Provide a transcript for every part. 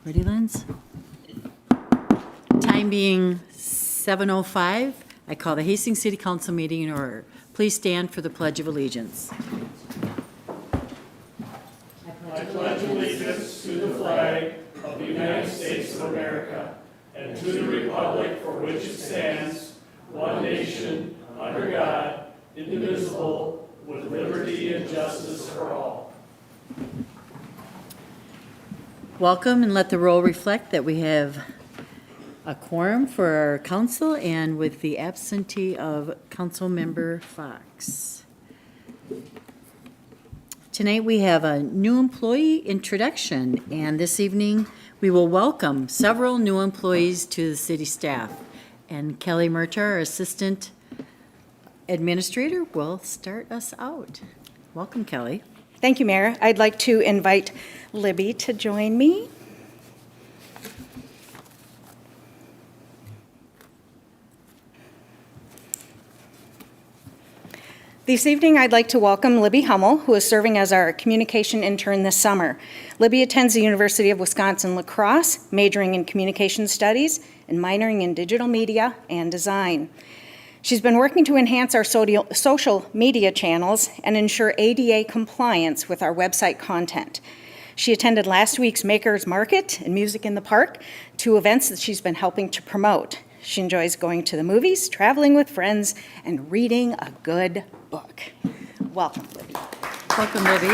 Ready, Linz? Time being 7:05, I call the Hastings City Council meeting in order. Please stand for the Pledge of Allegiance. I pledge allegiance to the flag of the United States of America and to the republic for which it stands, one nation, under God, indivisible, with liberty and justice for all. Welcome, and let the roll reflect that we have a quorum for our council and with the absentee of Councilmember Fox. Tonight we have a new employee introduction, and this evening we will welcome several new employees to the city staff. And Kelly Murchar, our Assistant Administrator, will start us out. Welcome, Kelly. Thank you, Mayor. I'd like to invite Libby to join me. This evening, I'd like to welcome Libby Hummel, who is serving as our communication intern this summer. Libby attends the University of Wisconsin-La Crosse, majoring in communication studies and minoring in digital media and design. She's been working to enhance our social media channels and ensure ADA compliance with our website content. She attended last week's Makers Market and Music in the Park, two events that she's been helping to promote. She enjoys going to the movies, traveling with friends, and reading a good book. Welcome, Libby. Welcome, Libby.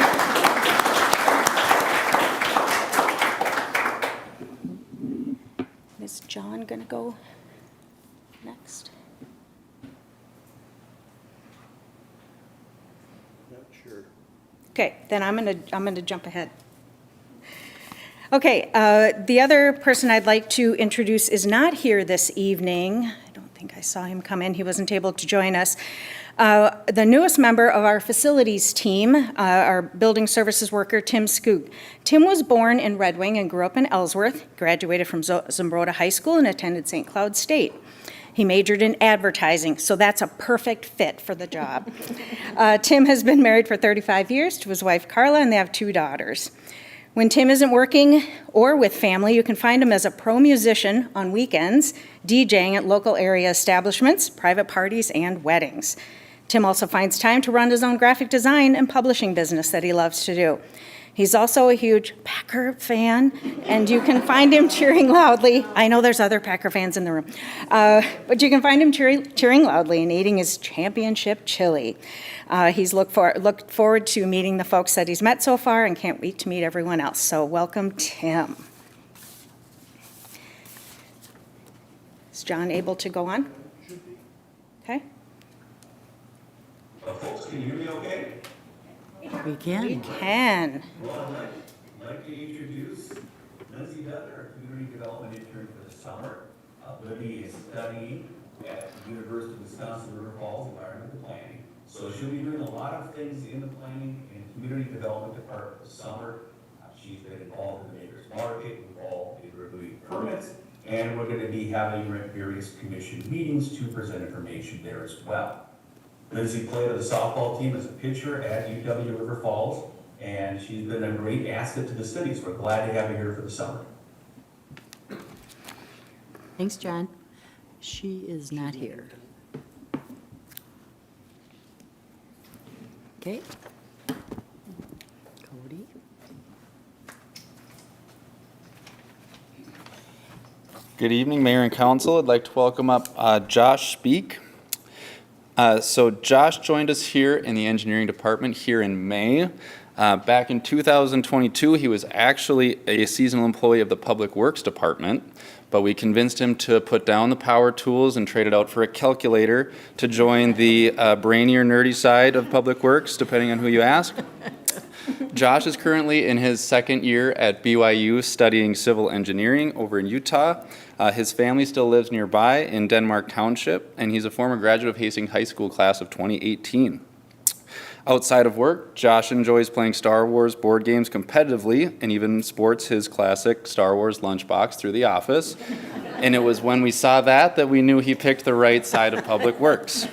Is John going to go next? Not sure. Okay, then I'm gonna jump ahead. Okay, the other person I'd like to introduce is not here this evening. I don't think I saw him come in. He wasn't able to join us. The newest member of our facilities team, our building services worker, Tim Skoog. Tim was born in Red Wing and grew up in Ellsworth, graduated from Zumbrota High School and attended St. Cloud State. He majored in advertising, so that's a perfect fit for the job. Tim has been married for 35 years to his wife, Carla, and they have 2 daughters. When Tim isn't working or with family, you can find him as a pro musician on weekends, DJing at local area establishments, private parties, and weddings. Tim also finds time to run his own graphic design and publishing business that he loves to do. He's also a huge Packer fan, and you can find him cheering loudly. I know there's other Packer fans in the room, but you can find him cheering loudly and eating his championship chili. He's looked forward to meeting the folks that he's met so far and can't wait to meet everyone else. So welcome, Tim. Is John able to go on? Should be. Okay. Folks, can you hear me okay? We can. Can. Well, I'd like to introduce Lindsay Dutler, our community development intern for the summer. Libby is studying at the University of Wisconsin River Falls Environmental Planning. So she'll be doing a lot of things in the planning and community development department this summer. She's been involved in the Makers Market, involved in reviewing permits, and we're going to be having various commission meetings to present information there as well. Lindsay played on the softball team as a pitcher at UW River Falls, and she's been a great asset to the city, so we're glad to have her here for the summer. Thanks, John. She is not here. Okay. Cody. Good evening, Mayor and Council. I'd like to welcome up Josh Speak. So Josh joined us here in the engineering department here in May. Back in 2022, he was actually a seasonal employee of the Public Works Department, but we convinced him to put down the power tools and trade it out for a calculator to join the brainier, nerdy side of Public Works, depending on who you ask. Josh is currently in his second year at BYU studying civil engineering over in Utah. His family still lives nearby in Denmark Township, and he's a former graduate of Hastings High School class of 2018. Outside of work, Josh enjoys playing Star Wars board games competitively and even sports his classic Star Wars lunchbox through the office. And it was when we saw that we knew he picked the right side of Public Works.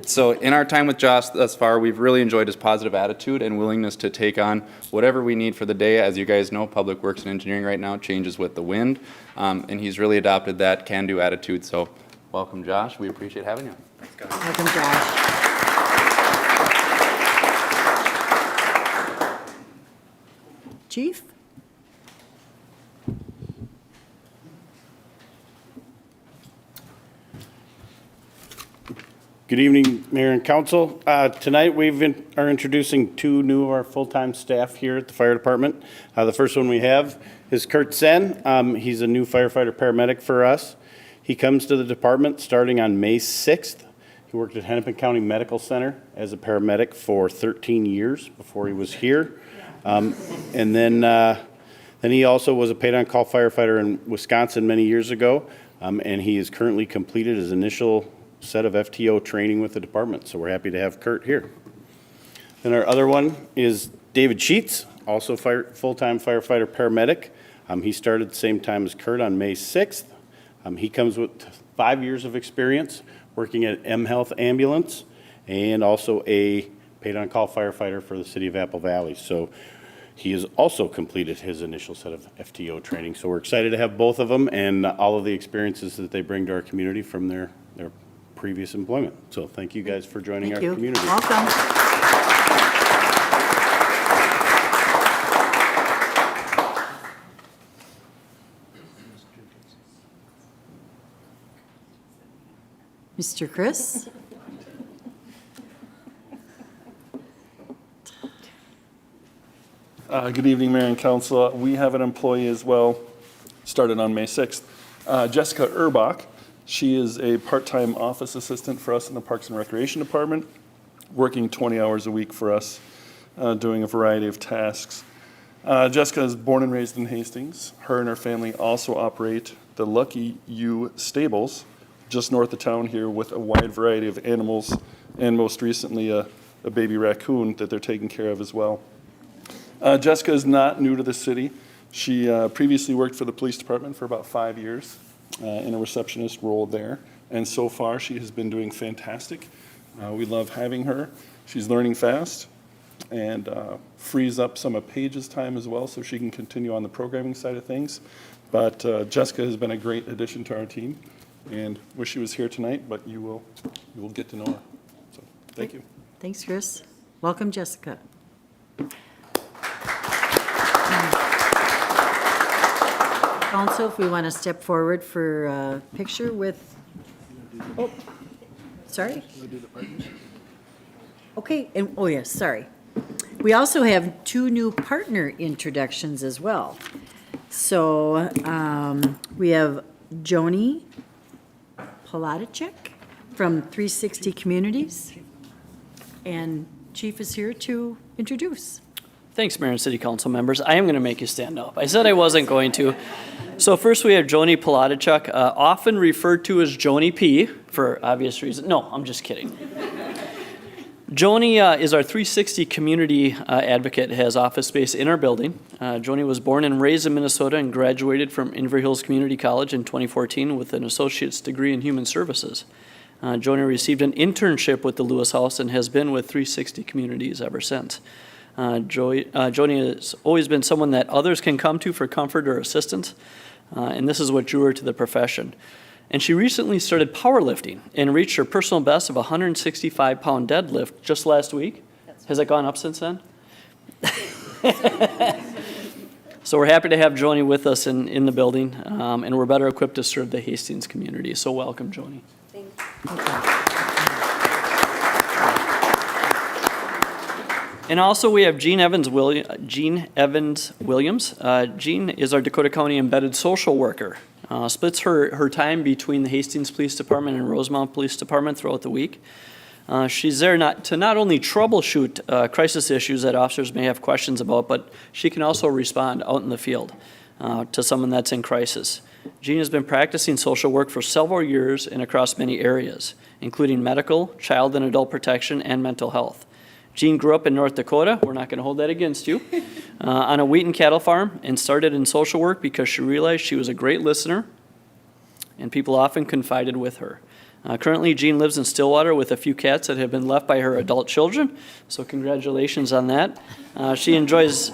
So in our time with Josh thus far, we've really enjoyed his positive attitude and willingness to take on whatever we need for the day. As you guys know, Public Works and Engineering right now changes with the wind, and he's really adopted that can-do attitude. So welcome, Josh. We appreciate having you. Welcome, Josh. Chief? Good evening, Mayor and Council. Tonight, are introducing two new of our full-time staff here at the fire department. The first one we have is Kurt Sen. He's a new firefighter paramedic for us. He comes to the department starting on May 6th. He worked at Hennepin County Medical Center as a paramedic for 13 years before he was here. And then he also was a paid-on-call firefighter in Wisconsin many years ago, and he has currently completed his initial set of FTO training with the department, so we're happy to have Kurt here. Then our other one is David Sheets, also full-time firefighter paramedic. He started at the same time as Kurt on May 6th. He comes with 5 years of experience working at M Health Ambulance and also a paid-on-call firefighter for the city of Apple Valley. So he has also completed his initial set of FTO training. So we're excited to have both of them and all of the experiences that they bring to our community from their previous employment. So thank you guys for joining Thank our you. community. Welcome. Mr. Chris? Good evening, Mayor and Council. We have an employee as well, started on May 6th. Jessica Urbach. She is a part-time office assistant for us in the Parks and Recreation Department, working 20 hours a week for us, doing a variety of tasks. Jessica is born and raised in Hastings. Her and her family also operate the Lucky You Stables, just north of town here, with a wide variety of animals, and most recently a baby raccoon that they're taking care of as well. Jessica is not new to the city. She previously worked for the police department for about 5 years in a receptionist role there, and so far she has been doing fantastic. We love having her. She's learning fast and frees up some of Paige's time as well so she can continue on the programming side of things. But Jessica has been a great addition to our team, and wish she was here tonight, but you will get to know her. So thank you. Thanks, Chris. Welcome, Jessica. Council, if we want to step forward for a picture with, oh, sorry? Okay, and, oh yes, sorry. We also have two new partner introductions as well. So we have Joni Plat from 360 Communities, and Chief is here to introduce. Thanks, Mayor and City Council members. I am going to make you stand up. I said I wasn't going to. So first we have Joni Plat, often referred to as Joni P for obvious reasons. No, I'm just kidding. Joni is our 360 community advocate, has office space in our building. Joni was born and raised in Minnesota and graduated from Inver Hills Community College in 2014 with an associate's degree in human services. Joni received an internship with the Lewis House and has been with 360 Communities ever since. Joni has always been someone that others can come to for comfort or assistance, and this is what drew her to the profession. And she recently started powerlifting and reached her personal best of 165-pound deadlift just last week. Has it gone up since then? So we're happy to have Joni with us in the building, and we're better equipped to serve the Hastings community. So welcome, Joni. And also we have Jean Evans Williams. Jean is our Dakota County embedded social worker. Splits her time between the Hastings Police Department and Rosemount Police Department throughout the week. She's there to not only troubleshoot crisis issues that officers may have questions about, but she can also respond out in the field to someone that's in crisis. Jean has been practicing social work for several years and across many areas, including medical, child and adult protection, and mental health. Jean grew up in North Dakota, we're not going to hold that against you, on a wheat and cattle farm, and started in social work because she realized she was a great listener and people often confided with her. Currently, Jean lives in Stillwater with a few cats that have been left by her adult children, so congratulations on that. She enjoys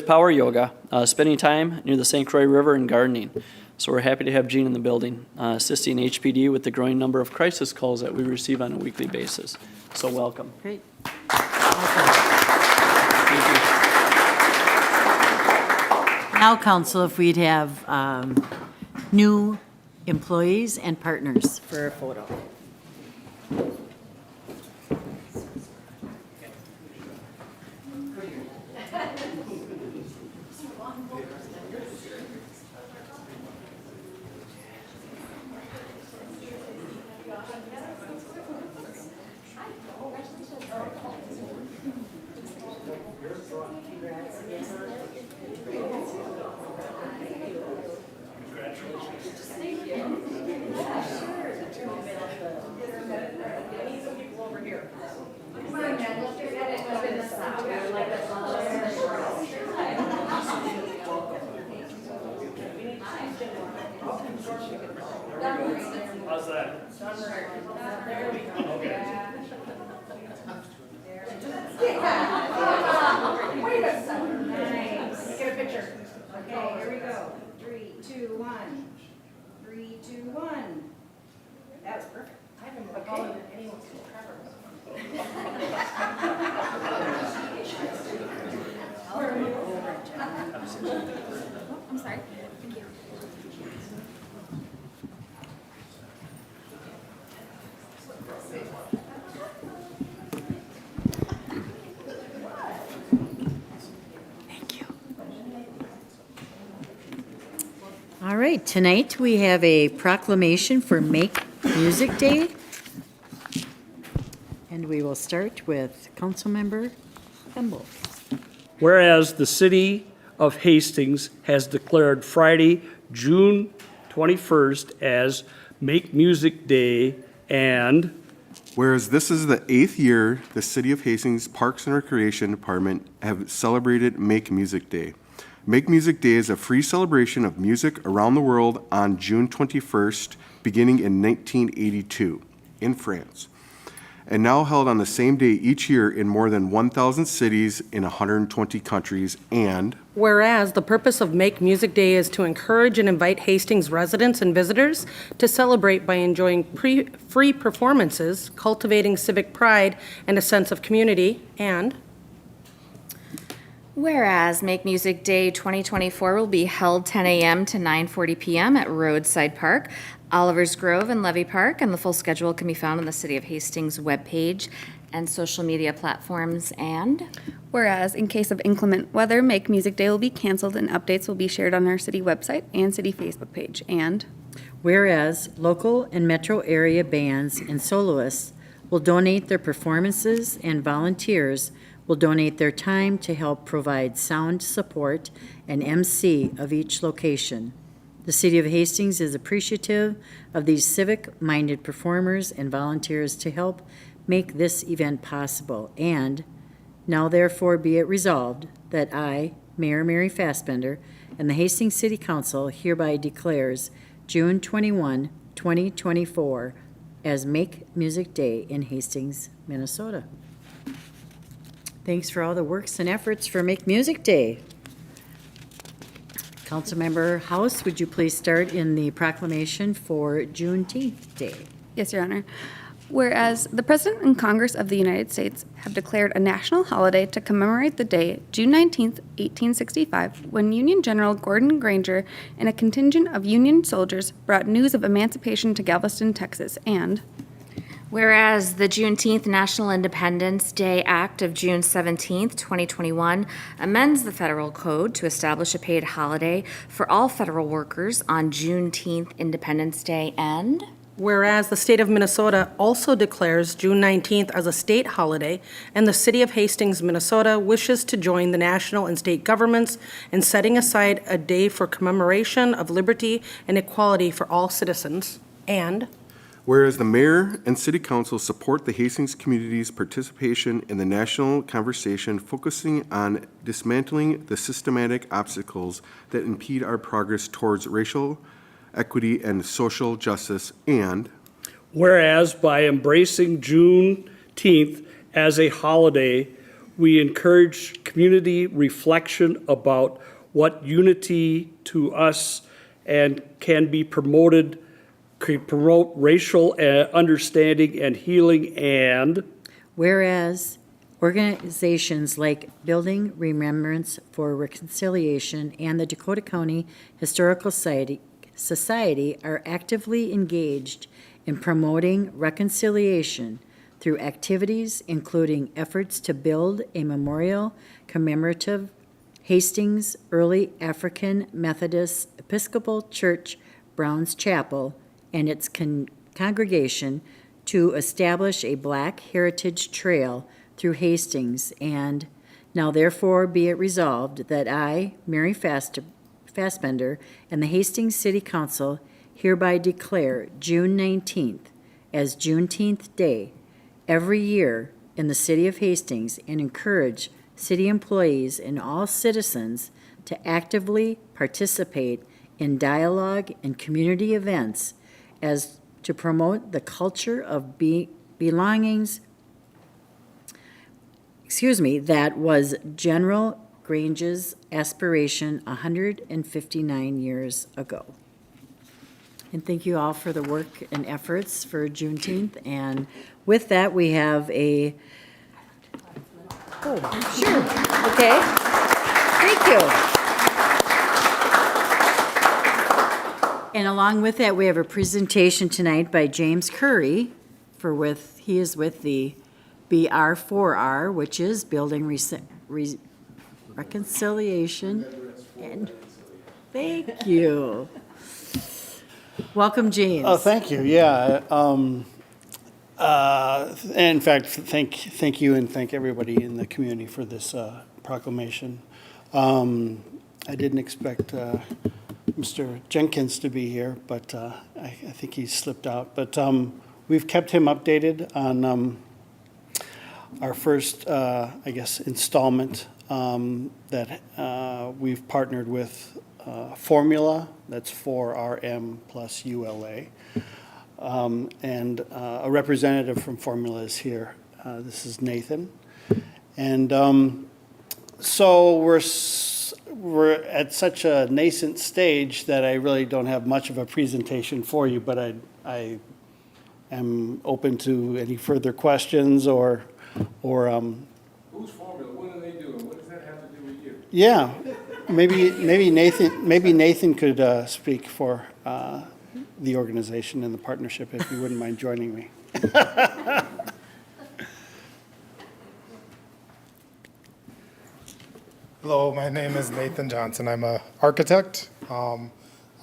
power yoga, spending time near the St. Croix River, and gardening. So we're happy to have Jean in the building, assisting HPD with the growing number of crisis calls that we receive on a weekly basis. So welcome. Great. Thank you. Now, council, if we'd have new employees and partners for a photo. How's that? Nice. Get a picture. Okay, here we go. 3, 2, 1. 3, 2, 1. That was perfect. I haven't been calling anyone I'm sorry. Thank you. Thank you. All right, tonight we have a proclamation for Make Music Day. And we will start with Councilmember Kemble. Whereas the city of Hastings has declared Friday, June 21st as Make Music Day, and whereas this is the 8th year the City of Hastings Parks and Recreation Department have celebrated Make Music Day. Make Music Day is a free celebration of music around the world on June 21st, beginning in 1982 in France, and now held on the same day each year in more than 1,000 cities in 120 countries. And whereas the purpose of Make Music Day is to encourage and invite Hastings residents and visitors to celebrate by enjoying free performances, cultivating civic pride and a sense of community. And Whereas Make Music Day 2024 will be held 10 a.m. to 9:40 p.m. at Roadside Park, Oliver's Grove, and Levy Park, and the full schedule can be found on the City of Hastings webpage and social media platforms. And whereas, in case of inclement weather, Make Music Day will be canceled and updates will be shared on our city website and city Facebook page. And whereas local and metro area bands and soloists will donate their performances and volunteers will donate their time to help provide sound support and MC of each location. The City of Hastings is appreciative of these civic-minded performers and volunteers to help make this event possible. And now therefore be it resolved that I, Mayor Mary Fassbender, and the Hastings City Council hereby declares June 21, 2024 as Make Music Day in Hastings, Minnesota. Thanks for all the works and efforts for Make Music Day. Councilmember House, would you please start in the proclamation for Juneteenth Day? yes, Your Honor. Whereas the President and Congress of the United States have declared a national holiday to commemorate the day, June 19th, 1865, when Union General Gordon Granger and a contingent of Union soldiers brought news of emancipation to Galveston, Texas. And whereas the Juneteenth National Independence Day Act of June 17th, 2021 amends the federal code to establish a paid holiday for all federal workers on Juneteenth Independence Day. And whereas the state of Minnesota also declares June 19th as a state holiday, and the City of Hastings, Minnesota wishes to join the national and state governments in setting aside a day for commemoration of liberty and equality for all citizens. And whereas the mayor and city council support the Hastings community's participation in the national conversation focusing on dismantling the systematic obstacles that impede our progress towards racial equity and social justice. And Whereas by embracing Juneteenth as a holiday, we encourage community reflection about what unity to us and can be promote racial understanding and healing, and Whereas organizations like Building Remembrance for Reconciliation and the Dakota County Historical Society are actively engaged in promoting reconciliation through activities including efforts to build a memorial commemorative Hastings Early African Methodist Episcopal Church Browns Chapel and its congregation to establish a Black Heritage Trail through Hastings, and now therefore be it resolved that I, Mary Fassbender, and the Hastings City Council hereby declare June 19th as Juneteenth Day every year in the city of Hastings and encourage city employees and all citizens to actively participate in dialogue and community events as to promote the culture of belongings, that was General Grange's aspiration 159 years ago. And thank you all for the work and efforts for Juneteenth. And with that, we have a, sure, okay. Thank you. And along with that, we have a presentation tonight by James Curry he is with the BR4R, which is Building Reconciliation. And thank you. Welcome, James. Oh, thank you, yeah. In fact, thank you and thank everybody in the community for this proclamation. I didn't expect Mr. Jenkins to be here, but I think he's slipped out. But we've kept him updated on our first, installment that we've partnered with Formula, that's 4RM plus ULA. And a representative from Formula is here. This is Nathan. And so we're at such a nascent stage that I really don't have much of a presentation for you, but I am open to any further questions or Who's Formula? What are they doing? What does that have to do with you? Yeah, maybe Nathan could speak for the organization and the partnership if you wouldn't mind joining me. Hello, my name is Nathan Johnson. I'm an architect. I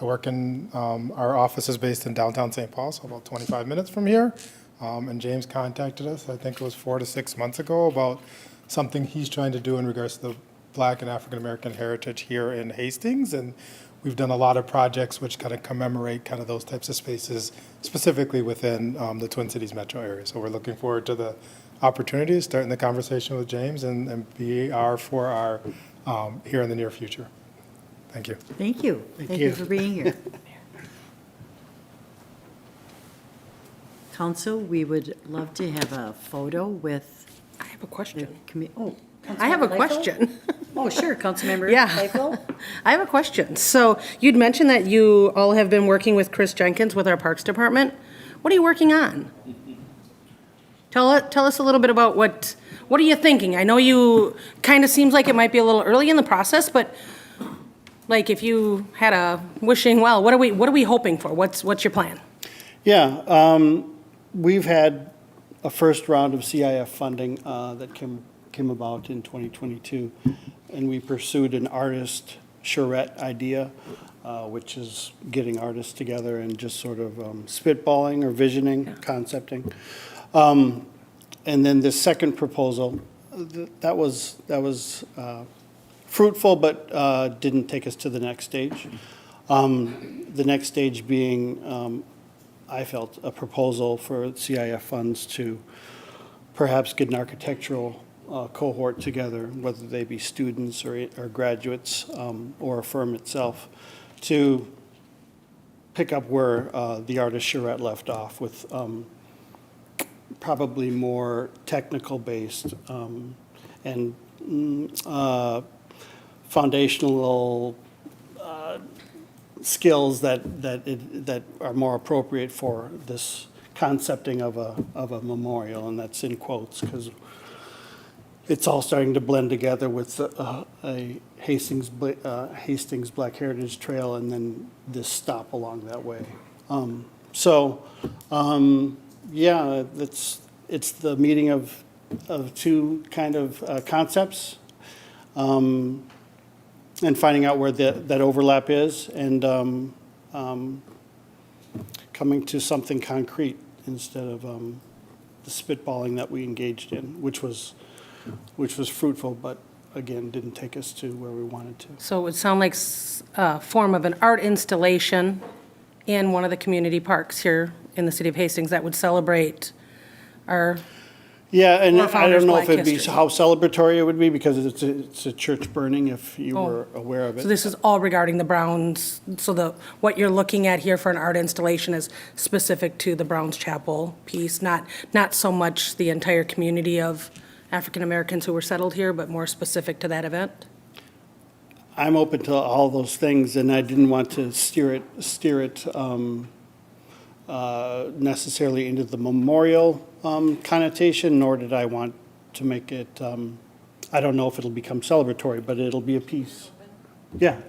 work in, our office is based in downtown St. Paul, so about 25 minutes from here. And James contacted us, I think it was 4 to 6 months ago, about something he's trying to do in regards to the Black and African American heritage here in Hastings. And we've done a lot of projects which kind of commemorate kind of those types of spaces, specifically within the Twin Cities metro area. So we're looking forward to the opportunity to start in the conversation with James and BR4R here in the near future. Thank you. Thank you. Thank you for being here. Council, we would love to have a photo with I have a question. I I have a question. Oh, sure, Councilmember Yeah. Eichel? I have a question. So you'd mentioned that you all have been working with Chris Jenkins with our Parks Department. What are you working on? Tell us a little bit about what are you thinking? I know you, kind of seems like it might be a little early in the process, but like if you had a wishing well, what are we hoping for? What's your plan? Yeah, we've had a first round of CIF funding that came about in 2022, and we pursued an artist charrette idea, which is getting artists together and just sort of spitballing or visioning, concepting. And then the second proposal, that was fruitful, but didn't take us to the next stage. The next stage being, I felt, a proposal for CIF funds to perhaps get an architectural cohort together, whether they be students or graduates or a firm itself, to pick up where the artist charrette left off with probably more technical based and foundational skills that are more appropriate for this concepting of a memorial, and that's in quotes because it's all starting to blend together with a Hastings Black Heritage Trail and then this stop along that way. Yeah, it's the meeting of two kind of concepts and finding out where that overlap is and coming to something concrete instead of the spitballing that we engaged in, which was fruitful, but again, didn't take us to where we wanted to. So it would sound like a form of an art installation in one of the community parks here in the city of Hastings that would celebrate our, Yeah, and Or I Founders don't know Black if it'd be history. how celebratory it would be because it's a church burning if you were aware of so it. this is all regarding the Browns, so what you're looking at here for an art installation is specific to the Browns Chapel piece, not so much the entire community of African Americans who were settled here, but more specific to that event? I'm open to all those things, and I didn't want to steer it necessarily into the memorial connotation, nor did I want to make it, I don't know if it'll become celebratory, but it'll be a piece. Yeah.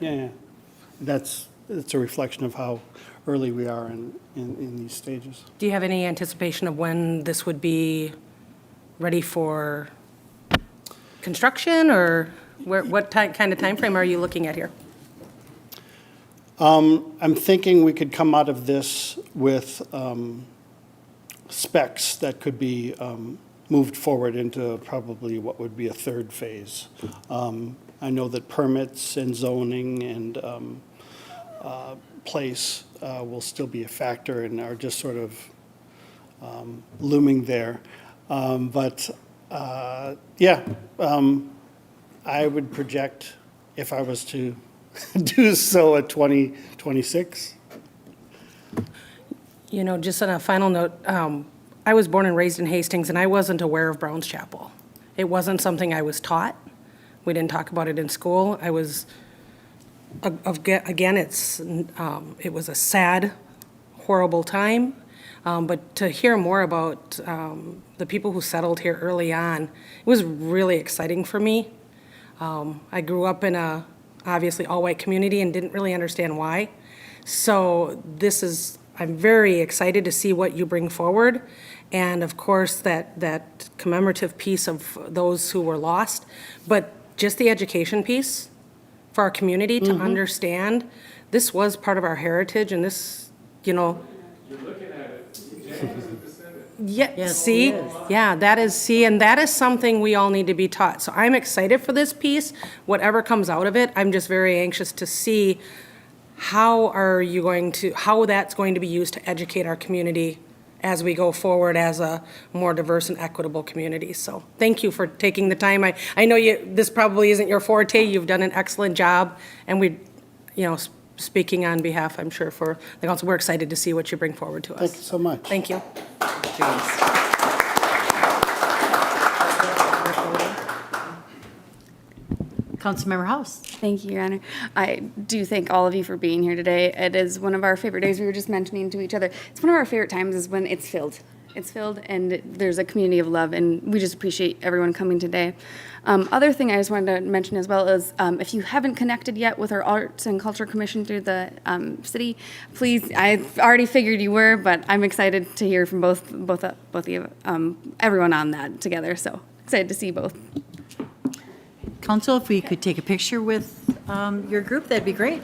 It's a reflection of how early we are in these stages. Do you have any anticipation of when this would be ready for construction, or what kind of timeframe are you looking at here? I'm thinking we could come out of this with specs that could be moved forward into probably what would be a third phase. I know that permits and zoning and place will still be a factor and are just sort of looming there. I would project, if I was to do so, at 2026. You know, just on a final note, I was born and raised in Hastings, and I wasn't aware of Browns Chapel. It wasn't something I was taught. We didn't talk about it in school. I was, again, it was a sad, horrible time. But to hear more about the people who settled here early on, it was really exciting for me. I grew up in a obviously all-white community and didn't really understand why. So I'm very excited to see what you bring forward. And of course, that commemorative piece of those who were lost, but just the education piece for our community to understand this was part of our heritage and this, You're looking at it. James is a descendant. Yeah, Yes, see? it is. Yeah, and that is something we all need to be taught. So I'm excited for this piece, whatever comes out of it. I'm just very anxious to see how that's going to be used to educate our community as we go forward as a more diverse and equitable community. So thank you for taking the time. I know this probably isn't your forte. You've done an excellent job, and speaking on behalf, I'm sure, for the council, we're excited to see what you bring forward to us. Thank you so much. Thank you. Councilmember House. Thank you, Your Honor. I do thank all of you for being here today. It is one of our favorite days. We were just mentioning to each other. It's one of our favorite times is when it's filled. It's filled and there's a community of love, and we just appreciate everyone coming today. Other thing I just wanted to mention as well is if you haven't connected yet with our Arts and Culture Commission through the city, please, I've already figured you were, but I'm excited to hear from both of you, everyone on that together. So excited to see both. Council, if we could take a picture with your group, that'd be great.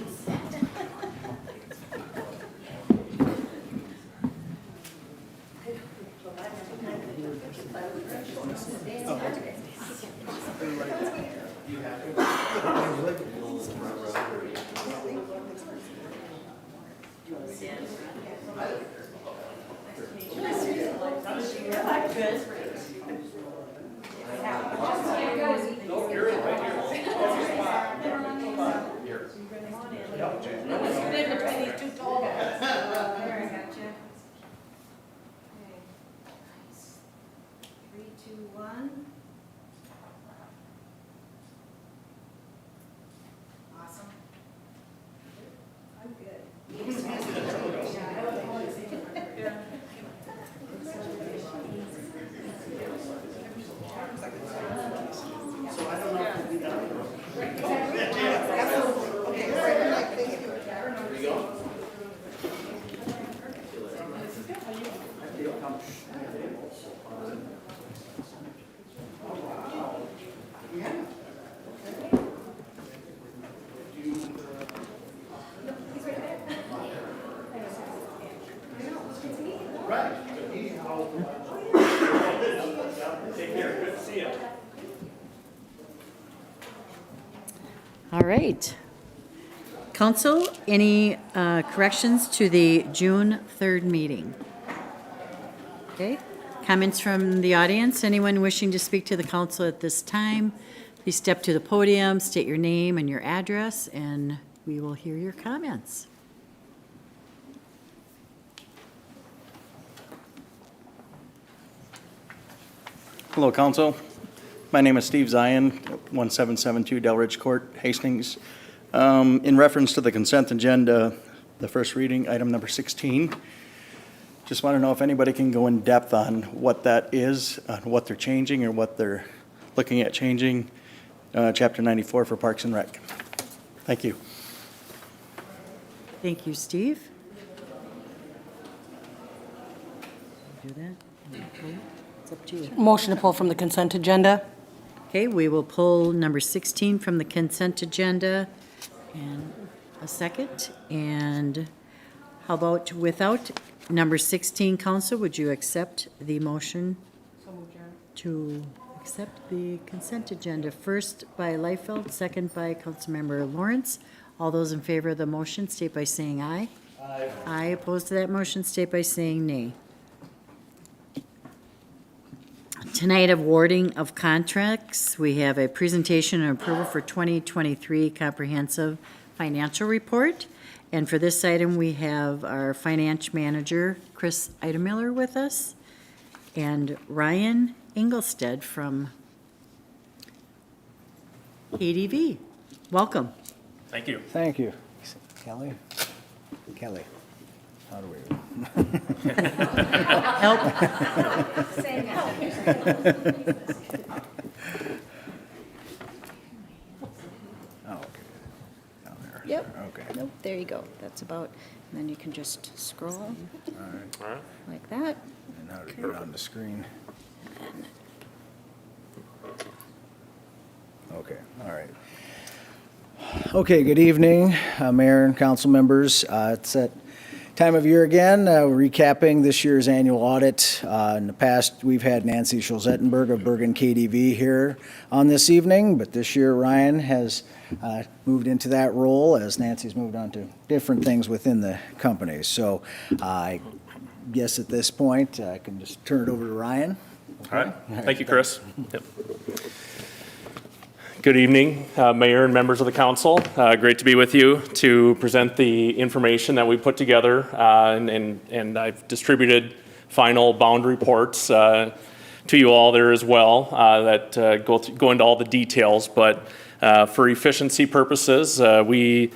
Between these two tall guys. 2, 1. Awesome. I'm good. All right. Council, any corrections to the June 3rd meeting? Okay. Comments from the audience? Anyone wishing to speak to the council at this time? Please step to the podium, state your name and your address, and we will hear your comments. Hello, Council. My name is Steve Zion, 1772 Delridge Court, Hastings. In reference to the consent agenda, the first reading, item number 16, just want to know if anybody can go in depth on what that is, on what they're changing or what they're looking at changing, Chapter 94 for Parks and Rec. Thank you. Thank you, Steve. Do that? It's up to you. Motion to pull from the consent agenda. Okay, we will pull number 16 from the consent agenda. And a second. And how about without number 16, Council, would you accept the motion to accept the consent agenda? First by Liefeld, second by Councilmember Lawrence. All those in favor of the motion state by saying aye. Aye. Aye. Opposed to that motion state by saying nay. Tonight, awarding of contracts, we have a presentation and approval for 2023 comprehensive financial report. And for this item, we have our finance manager, Chris Idemiller, with us, and Ryan Engelstead from ADV. Welcome. Thank you. Thank you. Kelly? Kelly, how do we? Help. Oh, okay. Down there. Yep. Okay. Nope, there you go. That's about, and then you can just scroll All right. like that. And how to get on the screen? Okay, all right. Okay, good evening, Mayor and council members. It's that time of year again, recapping this year's annual audit. In the past, we've had Nancy Schulzettenberg of Bergen KDV here on this evening, but this year Ryan has moved into that role as Nancy's moved on to different things within the company. So I guess at this point, I can just turn it over to Ryan. All right. Thank you, Chris. Yep. Good evening, Mayor and members of the council. Great to be with you to present the information that we put together, and I've distributed final bound reports to you all there as well that go into all the details. But for efficiency purposes, we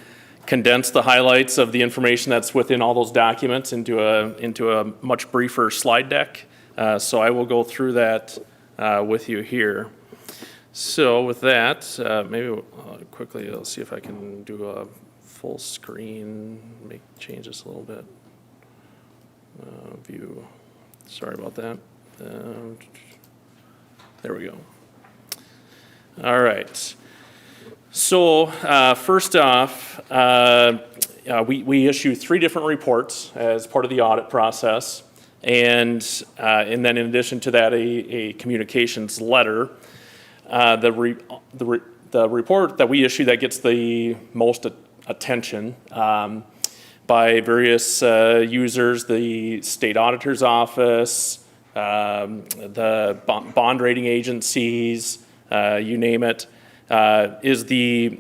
condensed the highlights of the information that's within all those documents into a much briefer slide deck. So I will go through that with you here. So with that, maybe quickly I'll see if I can do a full screen, change this a little bit. View, sorry about that. There we go. All right. So first off, we issue 3 different reports as part of the audit process, and then in addition to that, a communications letter. The report that we issue that gets the most attention by various users, the state auditor's office, the bond rating agencies, you name it, is the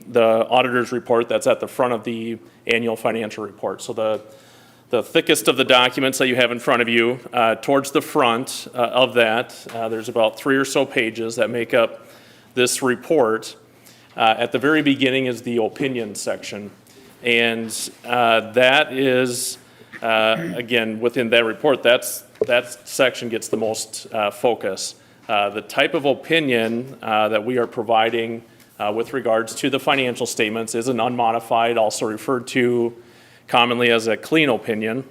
auditor's report that's at the front of the annual financial report. So the thickest of the documents that you have in front of you. Towards the front of that, there's about 3 or so pages that make up this report. At the very beginning is the opinion section. And that is, again, within that report, that section gets the most focus. The type of opinion that we are providing with regards to the financial statements is an unmodified, also referred to commonly as a clean opinion.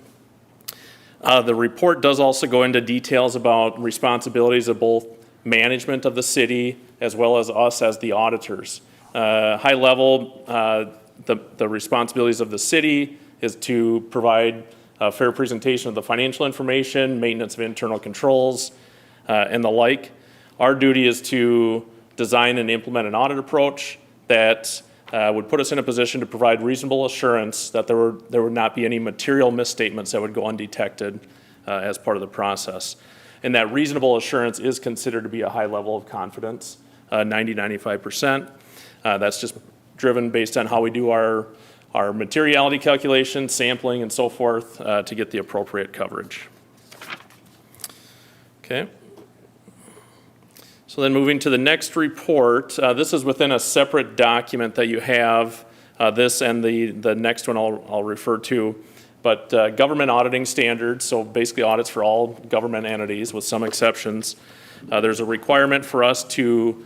The report does also go into details about responsibilities of both management of the city as well as us as the auditors. High level, the responsibilities of the city is to provide a fair presentation of the financial information, maintenance of internal controls, and the like. Our duty is to design and implement an audit approach that would put us in a position to provide reasonable assurance that there would not be any material misstatements that would go undetected as part of the process. And that reasonable assurance is considered to be a high level of confidence, 90-95%. That's just driven based on how we do our materiality calculations, sampling, and so forth to get the appropriate coverage. Okay. So then moving to the next report, this is within a separate document that you have, this and the next one I'll refer to, but government auditing standards, so basically audits for all government entities with some exceptions. There's a requirement for us to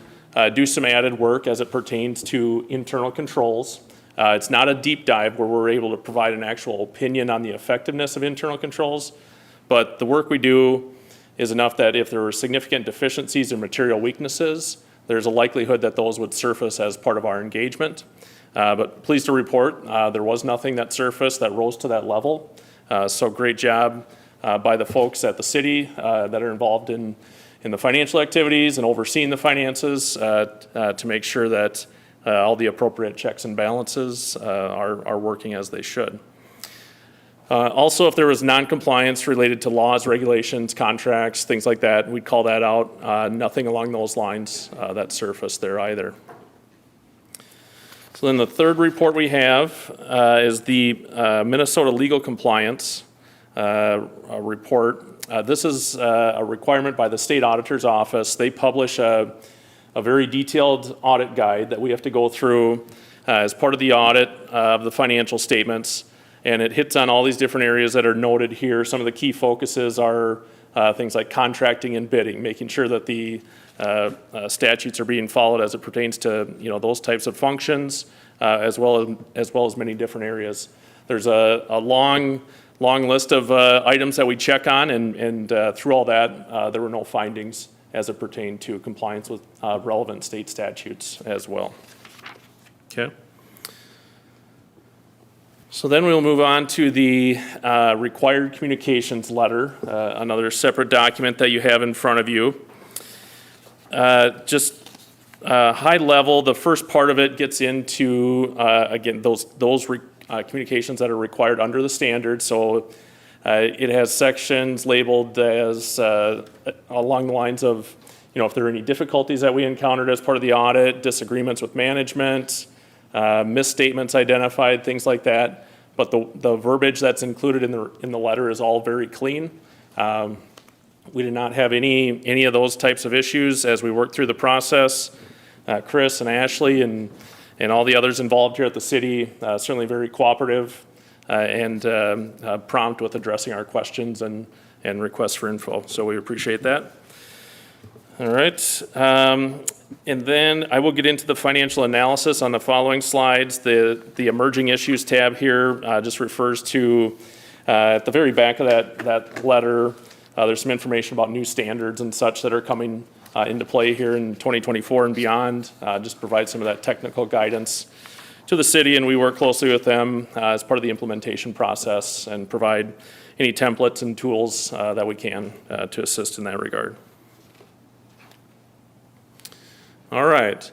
do some added work as it pertains to internal controls. It's not a deep dive where we're able to provide an actual opinion on the effectiveness of internal controls, but the work we do is enough that if there were significant deficiencies or material weaknesses, there's a likelihood that those would surface as part of our engagement. But pleased to report, there was nothing that surfaced that rose to that level. So great job by the folks at the city that are involved in the financial activities and overseeing the finances to make sure that all the appropriate checks and balances are working as they should. Also, if there was non-compliance related to laws, regulations, contracts, things like that, we'd call that out. Nothing along those lines that surfaced there either. So then the third report we have is the Minnesota Legal Compliance report. This is a requirement by the State Auditor's Office. They publish a very detailed audit guide that we have to go through as part of the audit of the financial statements. And it hits on all these different areas that are noted here. Some of the key focuses are things like contracting and bidding, making sure that the statutes are being followed as it pertains to those types of functions, as well as many different areas. There's a long list of items that we check on, and through all that, there were no findings as it pertained to compliance with relevant state statutes as well. Okay. So then we'll move on to the required communications letter, another separate document that you have in front of you. Just high level, the first part of it gets into, again, those communications that are required under the standard. So it has sections labeled as along the lines of, if there are any difficulties that we encountered as part of the audit, disagreements with management, misstatements identified, things like that. But the verbiage that's included in the letter is all very clean. We did not have any of those types of issues as we worked through the process. Chris and Ashley and all the others involved here at the city certainly very cooperative and prompt with addressing our questions and requests for info. So we appreciate that. All right. And then I will get into the financial analysis on the following slides. The emerging issues tab here just refers to, at the very back of that letter, there's some information about new standards and such that are coming into play here in 2024 and beyond. Just provide some of that technical guidance to the city, and we work closely with them as part of the implementation process and provide any templates and tools that we can to assist in that regard. All right,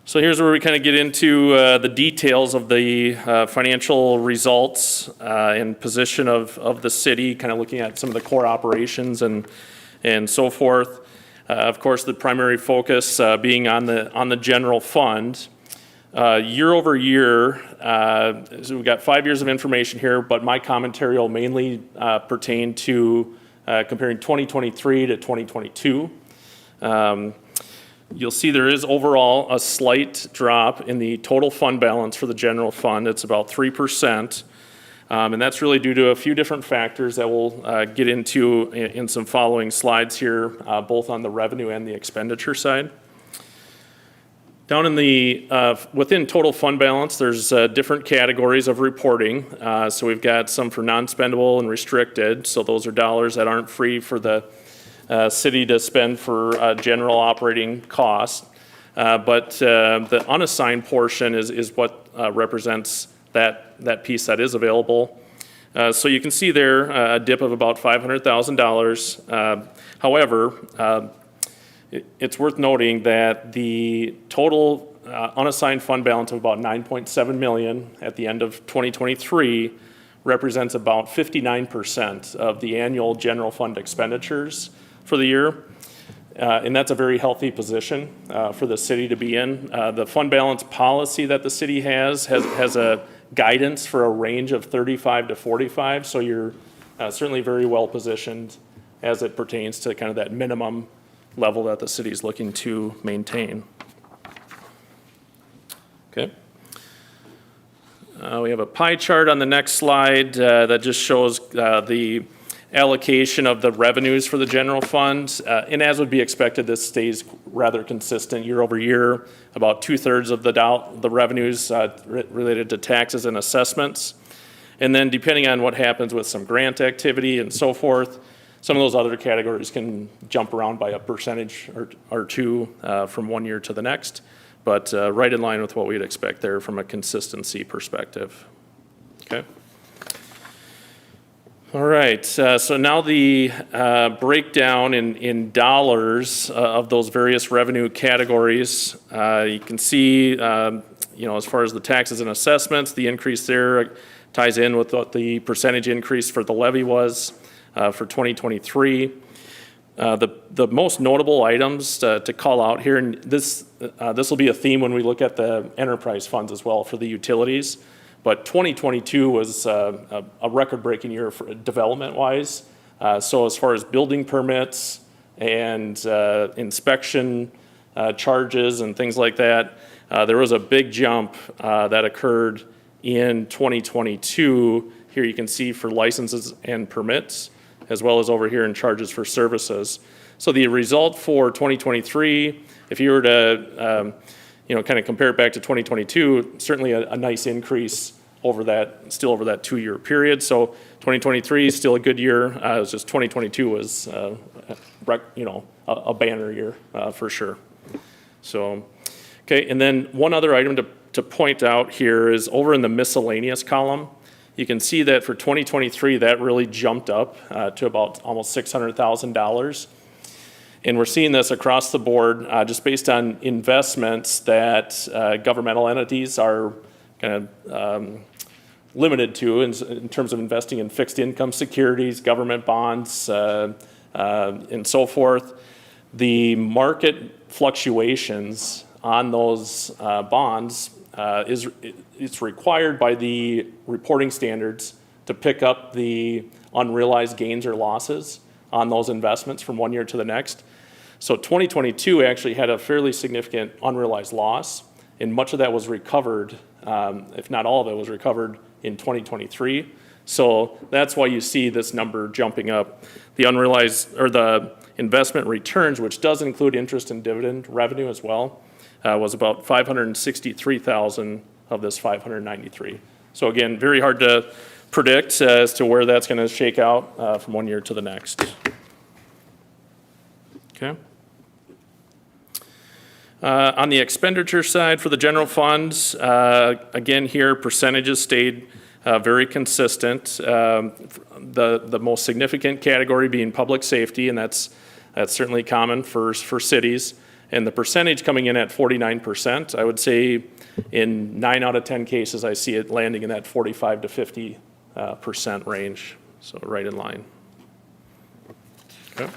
so here's where we kind of get into the details of the financial results and position of the city, kind of looking at some of the core operations and so forth. Of course, the primary focus being on the general fund. Year over year, so we've got 5 years of information here, but my commentary will mainly pertain to comparing 2023 to 2022. You'll see there is overall a slight drop in the total fund balance for the general fund. It's about 3%. And that's really due to a few different factors that we'll get into in some following slides here, both on the revenue and the expenditure side. Down in the, within total fund balance, there's different categories of reporting. So we've got some for non-spendable and restricted. So those are dollars that aren't free for the city to spend for general operating costs. But the unassigned portion is what represents that piece that is available. So you can see there a dip of about $500,000. However, it's worth noting that the total unassigned fund balance of about $9.7 million at the end of 2023 represents about 59% of the annual general fund expenditures for the year. And that's a very healthy position for the city to be in. The fund balance policy that the city has a guidance for a range of 35 to 45, so you're certainly very well positioned as it pertains to kind of that minimum level that the city is looking to maintain. Okay. We have a pie chart on the next slide that just shows the allocation of the revenues for the general fund. And as would be expected, this stays rather consistent year over year. About 2/3 of the revenues related to taxes and assessments. And then depending on what happens with some grant activity and so forth, some of those other categories can jump around by a percentage or two from one year to the next, but right in line with what we'd expect there from a consistency perspective. Okay. All right, so now the breakdown in dollars of those various revenue categories. You can see, as far as the taxes and assessments, the increase there ties in with what the percentage increase for the levy was for 2023. The most notable items to call out here, and this will be a theme when we look at the enterprise funds as well for the utilities. But 2022 was a record-breaking year for development-wise. So as far as building permits and inspection charges and things like that, there was a big jump that occurred in 2022. Here you can see for licenses and permits, as well as over here in charges for services. So the result for 2023, if you were to kind of compare it back to 2022, certainly a nice increase over that 2-year period. So 2023 is still a good year. It was just 2022 was a banner year for sure. So, okay, and then one other item to point out here is over in the miscellaneous column. You can see that for 2023, that really jumped up to about almost $600,000. And we're seeing this across the board just based on investments that governmental entities are kind of limited to in terms of investing in fixed income securities, government bonds, and so forth. The market fluctuations on those bonds it's required by the reporting standards to pick up the unrealized gains or losses on those investments from one year to the next. So 2022 actually had a fairly significant unrealized loss, and much of that was recovered, if not all of it was recovered in 2023. So that's why you see this number jumping up. The unrealized or the investment returns, which does include interest and dividend revenue as well, was about $563,000 of this $593. So again, very hard to predict as to where that's going to shake out from one year to the next. Okay. On the expenditure side for the general funds, again here percentages stayed very consistent. The most significant category being public safety, and that's certainly common for cities. And the percentage coming in at 49%, I would say in 9 out of 10 cases, I see it landing in that 45 to 50% range. So right in line. Okay.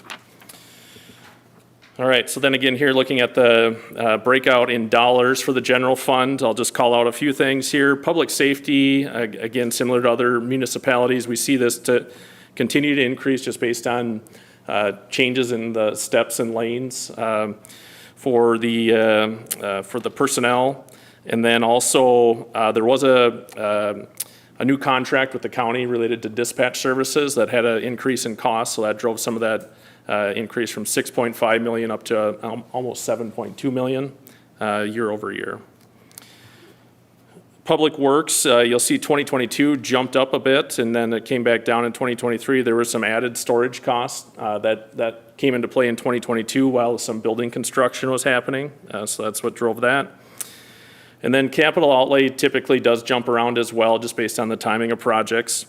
All right, so then again here, looking at the breakout in dollars for the general fund, I'll just call out a few things here. Public safety, again, similar to other municipalities, we see this to continue to increase just based on changes in the steps and lanes for the personnel. And then also, there was a new contract with the county related to dispatch services that had an increase in cost, so that drove some of that increase from 6.5 million up to almost 7.2 million year over year. Public Works, you'll see 2022 jumped up a bit, and then it came back down in 2023. There was some added storage costs that came into play in 2022 while some building construction was happening, so that's what drove that. And then capital outlay typically does jump around as well, just based on the timing of projects.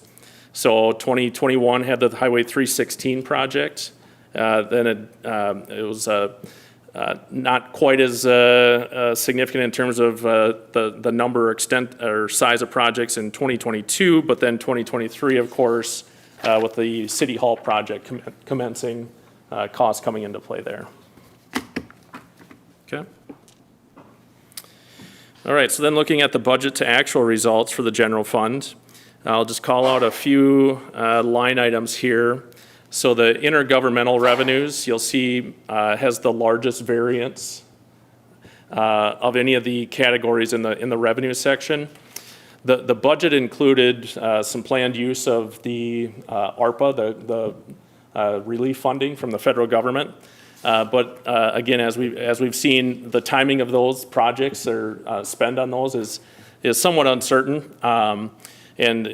So 2021 had the Highway 316 project. Then it was not quite as significant in terms of the number, extent, or size of projects in 2022, but then 2023, of course, with the City Hall project commencing, costs coming into play there. Okay. All right, so then looking at the budget to actual results for the general fund, I'll just call out a few line items here. So the intergovernmental revenues, you'll see, has the largest variance of any of the categories in the revenue section. The budget included some planned use of the ARPA, the relief funding from the federal government. But again, as we've seen, the timing of those projects or spend on those is somewhat uncertain. And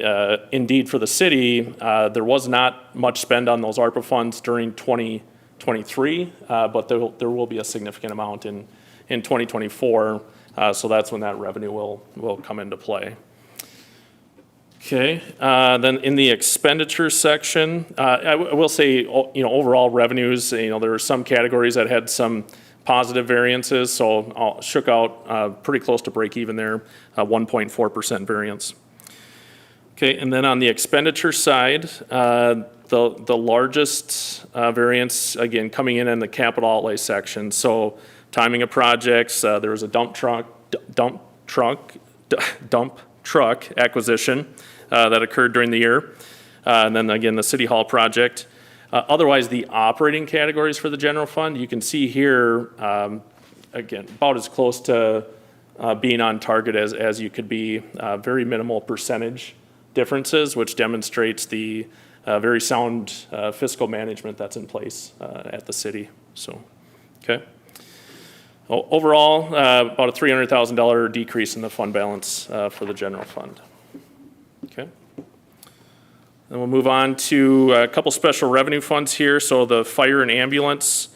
indeed, for the city, there was not much spend on those ARPA funds during 2023, but there will be a significant amount in 2024. So that's when that revenue will come into play. Okay, then in the expenditure section, I will say, overall revenues, there were some categories that had some positive variances, so I'll shook out pretty close to break even there, 1.4% variance. Okay, and then on the expenditure side, the largest variance, again, coming in the capital outlay section. So timing of projects, there was a dump truck acquisition that occurred during the year. And then again, the City Hall project. Otherwise, the operating categories for the general fund, you can see here, again, about as close to being on target as you could be. Very minimal percentage differences, which demonstrates the very sound fiscal management that's in place at the city. So, okay. Overall, about a $300,000 decrease in the fund balance for the general fund. Okay. Then we'll move on to a couple special revenue funds here. So the fire and ambulance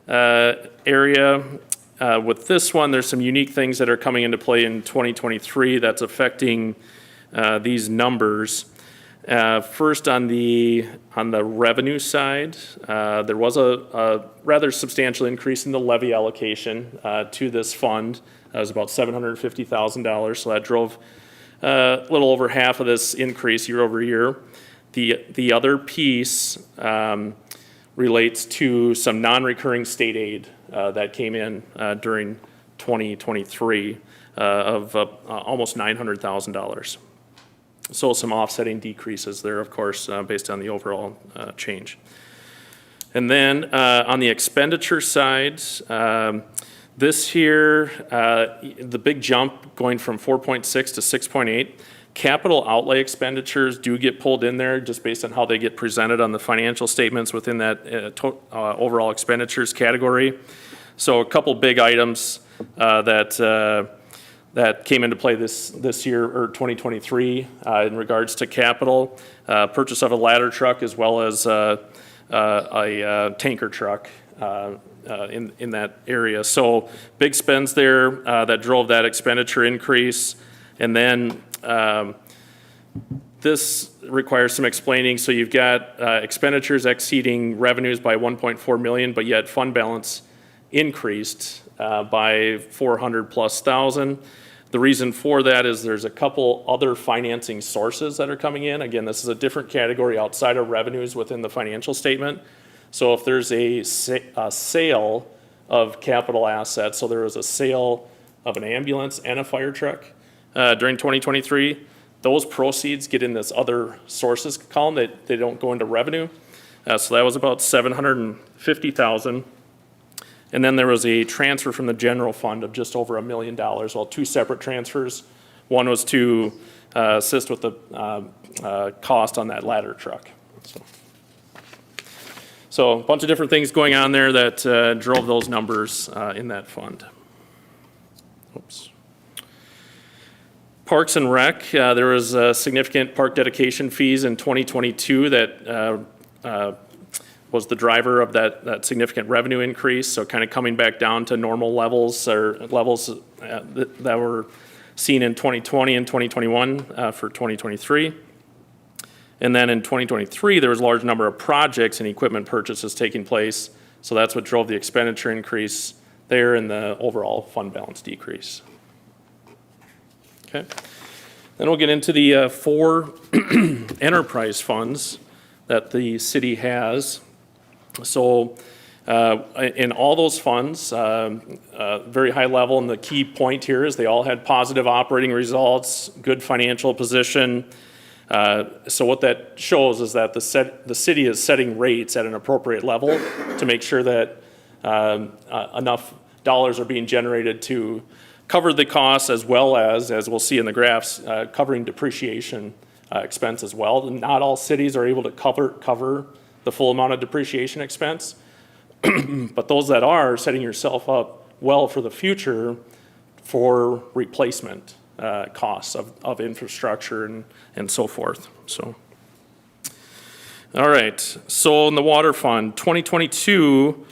area. With this one, there's some unique things that are coming into play in 2023 that's affecting these numbers. First, on the revenue side, there was a rather substantial increase in the levy allocation to this fund. It was about $750,000, so that drove a little over half of this increase year over year. The other piece relates to some non-recurring state aid that came in during 2023 of almost $900,000. So some offsetting decreases there, of course, based on the overall change. And then on the expenditure side, this here, the big jump going from 4.6 to 6.8, capital outlay expenditures do get pulled in there just based on how they get presented on the financial statements within that overall expenditures category. So a couple big items that came into play this year, or 2023, in regards to capital. Purchase of a ladder truck as well as a tanker truck in that area. So big spends there that drove that expenditure increase. And then this requires some explaining. So you've got expenditures exceeding revenues by 1.4 million, but yet fund balance increased by 400,000+. The reason for that is there's a couple other financing sources that are coming in. Again, this is a different category outside of revenues within the financial statement. So if there's a sale of capital assets, so there was a sale of an ambulance and a fire truck during 2023, those proceeds get in this other sources column. They don't go into revenue. So that was about $750,000. And then there was a transfer from the general fund of just over $1 million. Well, two separate transfers. One was to assist with the cost on that ladder truck. So a bunch of different things going on there that drove those numbers in that fund. Oops. Parks and Rec, there was significant park dedication fees in 2022 that was the driver of that significant revenue increase. So kind of coming back down to normal levels or levels that were seen in 2020 and 2021 for 2023. And then in 2023, there was a large number of projects and equipment purchases taking place. So that's what drove the expenditure increase there and the overall fund balance decrease. Okay. Then we'll get into the 4 enterprise funds that the city has. So in all those funds, very high level, and the key point here is they all had positive operating results, good financial position. So what that shows is that the city is setting rates at an appropriate level to make sure that enough dollars are being generated to cover the costs, as well as we'll see in the graphs, covering depreciation expense as well. Not all cities are able to cover the full amount of depreciation expense, but those that are, setting yourself up well for the future for replacement costs of infrastructure and so forth. So, all right. So in the water fund, 2022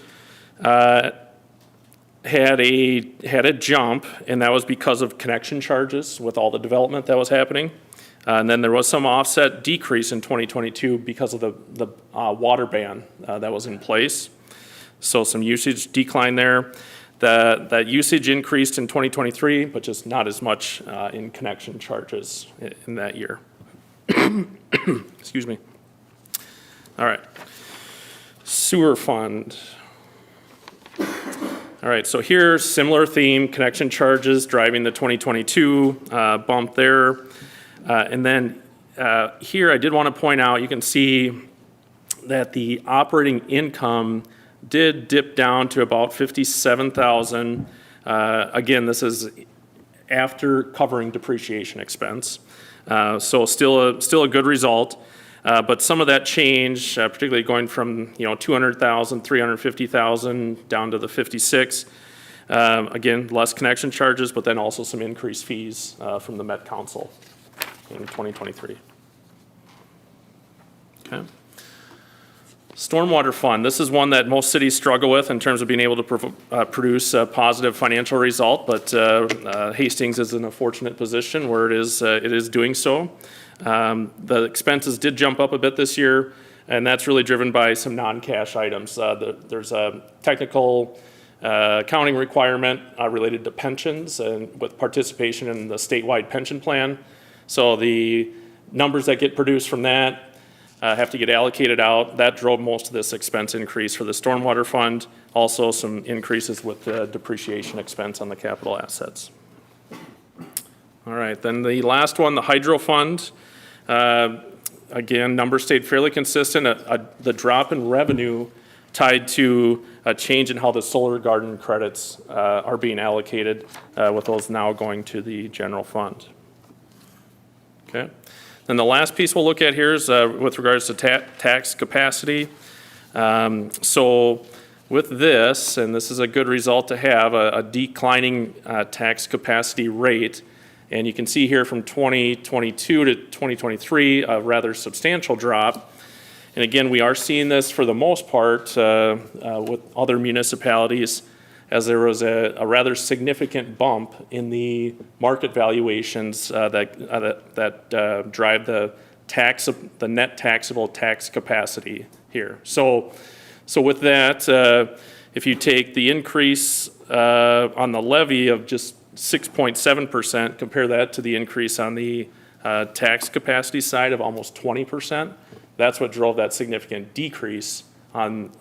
had a jump, and that was because of connection charges with all the development that was happening. And then there was some offset decrease in 2022 because of the water ban that was in place. So some usage decline there. That usage increased in 2023, but just not as much in connection charges in that year. Excuse me. All right. Sewer fund. All right, so here, similar theme, connection charges driving the 2022 bump there. And then here, I did want to point out, you can see that the operating income did dip down to about $57,000. Again, this is after covering depreciation expense. So still a good result. But some of that change, particularly going from $200,000, $350,000 down to the 56. Again, less connection charges, but then also some increased fees from the Met Council in 2023. Okay. Stormwater fund. This is one that most cities struggle with in terms of being able to produce a positive financial result, but Hastings is in a fortunate position where it is doing so. The expenses did jump up a bit this year, and that's really driven by some non-cash items. There's a technical accounting requirement related to pensions and with participation in the statewide pension plan. So the numbers that get produced from that have to get allocated out. That drove most of this expense increase for the stormwater fund. Also some increases with the depreciation expense on the capital assets. All right, then the last one, the hydro fund. Again, numbers stayed fairly consistent. The drop in revenue tied to a change in how the solar garden credits are being allocated, with those now going to the general fund. Okay. Then the last piece we'll look at here is with regards to tax capacity. So with this, and this is a good result to have, a declining tax capacity rate. And you can see here from 2022 to 2023, a rather substantial drop. And again, we are seeing this for the most part with other municipalities, as there was a rather significant bump in the market valuations that drive the net taxable tax capacity here. So with that, if you take the increase on the levy of just 6.7%, compare that to the increase on the tax capacity side of almost 20%. That's what drove that significant decrease with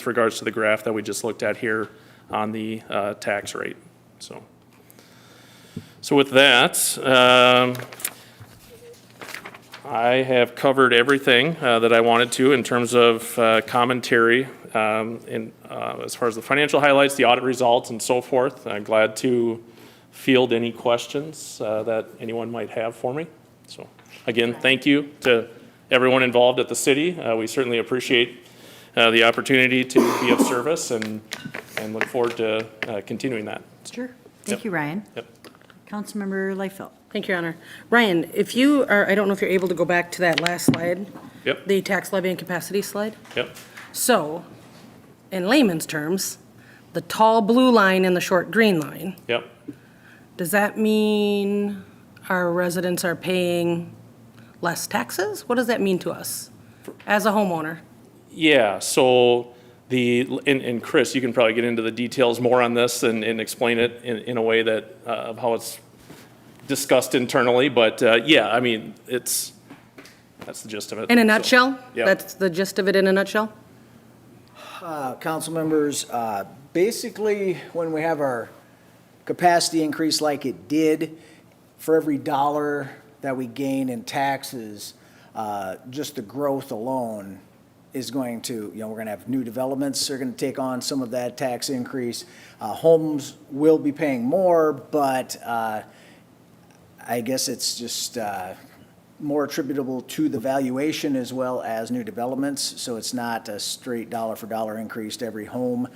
regards to the graph that we just looked at here on the tax rate. So with that, I have covered everything that I wanted to in terms of commentary as far as the financial highlights, the audit results, and so forth. I'm glad to field any questions that anyone might have for me. So again, thank you to everyone involved at the city. We certainly appreciate the opportunity to be of service and look forward to continuing that. Sure. Thank you, Ryan. Yep. Councilmember Liefeld. Thank you, Your Honor. Ryan, if you are, I don't know if you're able to go back to that last slide. Yep. The tax levy and capacity slide. Yep. So, in layman's terms, the tall blue line and the short green line, Yep. does that mean our residents are paying less taxes? What does that mean to us as a homeowner? Yeah, so and Chris, you can probably get into the details more on this and explain it in a way that, of how it's discussed internally, but yeah, I mean, that's the gist of it. In a nutshell? yeah. That's the gist of it in a nutshell? Council members, basically, when we have our capacity increase like it did, for every dollar that we gain in taxes, just the growth alone is going to, we're going to have new developments, they're going to take on some of that tax increase. Homes will be paying more, but I guess it's just more attributable to the valuation as well as new developments, so it's not a straight dollar for dollar increase to every home.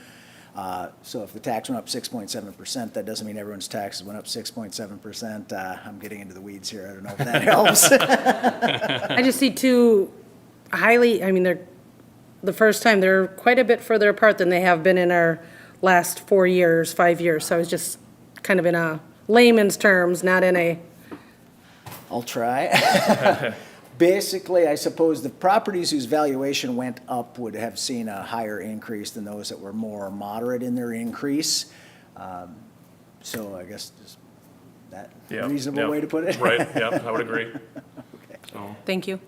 So if the tax went up 6.7%, that doesn't mean everyone's taxes went up 6.7%. I'm getting into the weeds here, I don't know if that helps. I just see two highly, I mean, they're, the first time, they're quite a bit further apart than they have been in our last 4 years, 5 years. So I was just kind of in a layman's terms, not in a, I'll try. Basically, I suppose the properties whose valuation went up would have seen a higher increase than those that were more moderate in their increase. So I guess just that reasonable way to put it? Right, yeah, I would agree. So, thank you.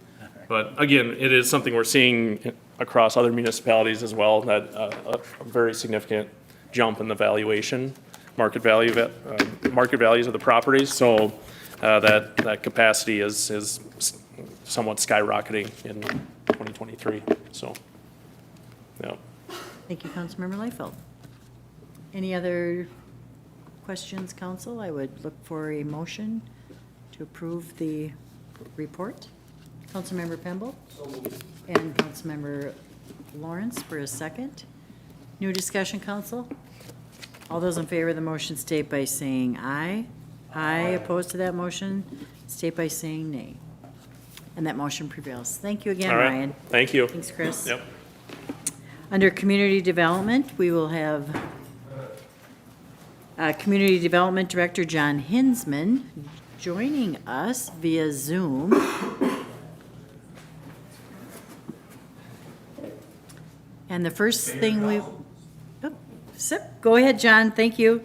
but again, it is something we're seeing across other municipalities as well, that a very significant jump in the valuation, market values of the properties. So that capacity is somewhat skyrocketing in 2023, so, yeah. Thank you, Councilmember Liefeld. Any other questions, council? I would look for a motion to approve the report. Councilmember Pemble? And Councilmember Lawrence for a second. New discussion, council? All those in favor of the motion state by saying aye. Aye. Opposed to that motion, state by saying nay. And that motion prevails. Thank you again, All right. Ryan. Thank you. Thanks, Chris. Yep. Under Community Development, we will have Community Development Director John Hinsman joining us via Zoom. And the first thing go ahead, John, thank you.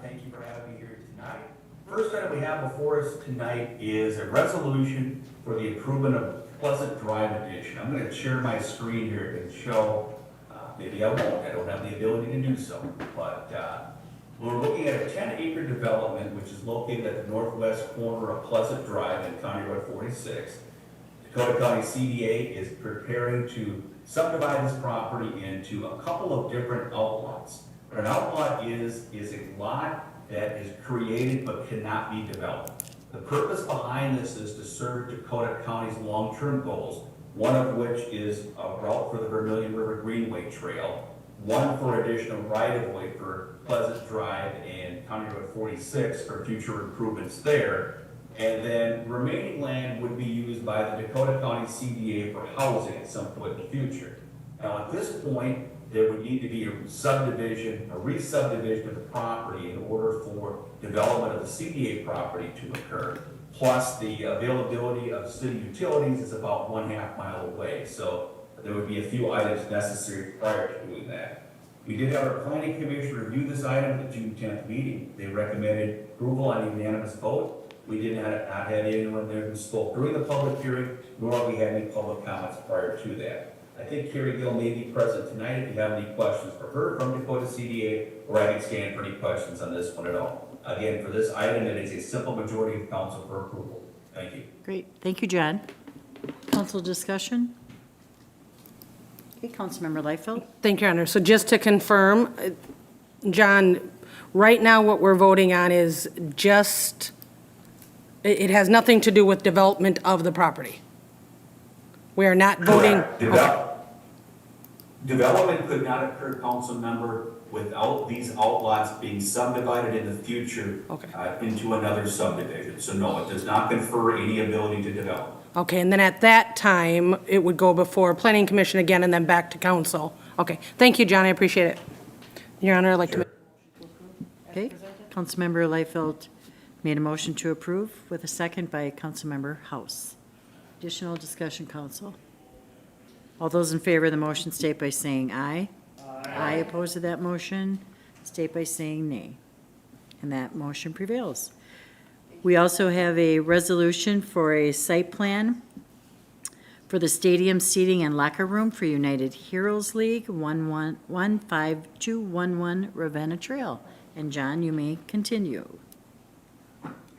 Thank you for having me here tonight. First item we have before us tonight is a resolution for the improvement of Pleasant Drive addition. I'm going to share my screen here and show, maybe I won't, I don't have the ability to do so, but we're looking at a 10-acre development which is located at the northwest corner of Pleasant Drive in County Road 46. Dakota County CDA is preparing to subdivide this property into a couple of different outlots. What an outlot is a lot that is created but cannot be developed. The purpose behind this is to serve Dakota County's long-term goals, one of which is a route for the Vermilion River Greenway Trail, one for additional right-of-way for Pleasant Drive and County Road 46 for future improvements there, and then remaining land would be used by the Dakota County CDA for housing at some point in the future. Now, at this point, there would need to be a re-subdivision of the property in order for development of the CDA property to occur. Plus, the availability of city utilities is about 1/2 mile away, so there would be a few items necessary prior to doing that. We did have our planning commission review this item at the June 10th meeting. They recommended approval on a unanimous vote. We did not have anyone there who spoke during the public hearing, nor have we had any public comments prior to that. I think Carrie Gill may be present tonight if you have any questions for her from Dakota CDA, or I can stand for any questions on this one at all. Again, for this item, it is a simple majority of council for approval. Thank you. Great, thank you, John. Council discussion? Okay, Councilmember Liefeld? Thank you, Your Honor. So just to confirm, John, right now what we're voting on is just, it has nothing to do with development of the property. We are not voting. Development could not occur, council member, without these outlots being subdivided in the future into another subdivision. So no, it does not confer any ability to develop. Okay, and then at that time, it would go before Planning Commission again and then back to council. Okay, thank you, John, I appreciate it. Your Honor, I'd like to make. Okay, Councilmember Liefeld made a motion to approve with a second by Councilmember House. Additional discussion, council. All those in favor of the motion state by saying aye. Aye opposed to that motion, state by saying nay. And that motion prevails. We also have a resolution for a site plan for the stadium seating and locker room for United Heroes League 15211 Ravenna Trail. And John, you may continue.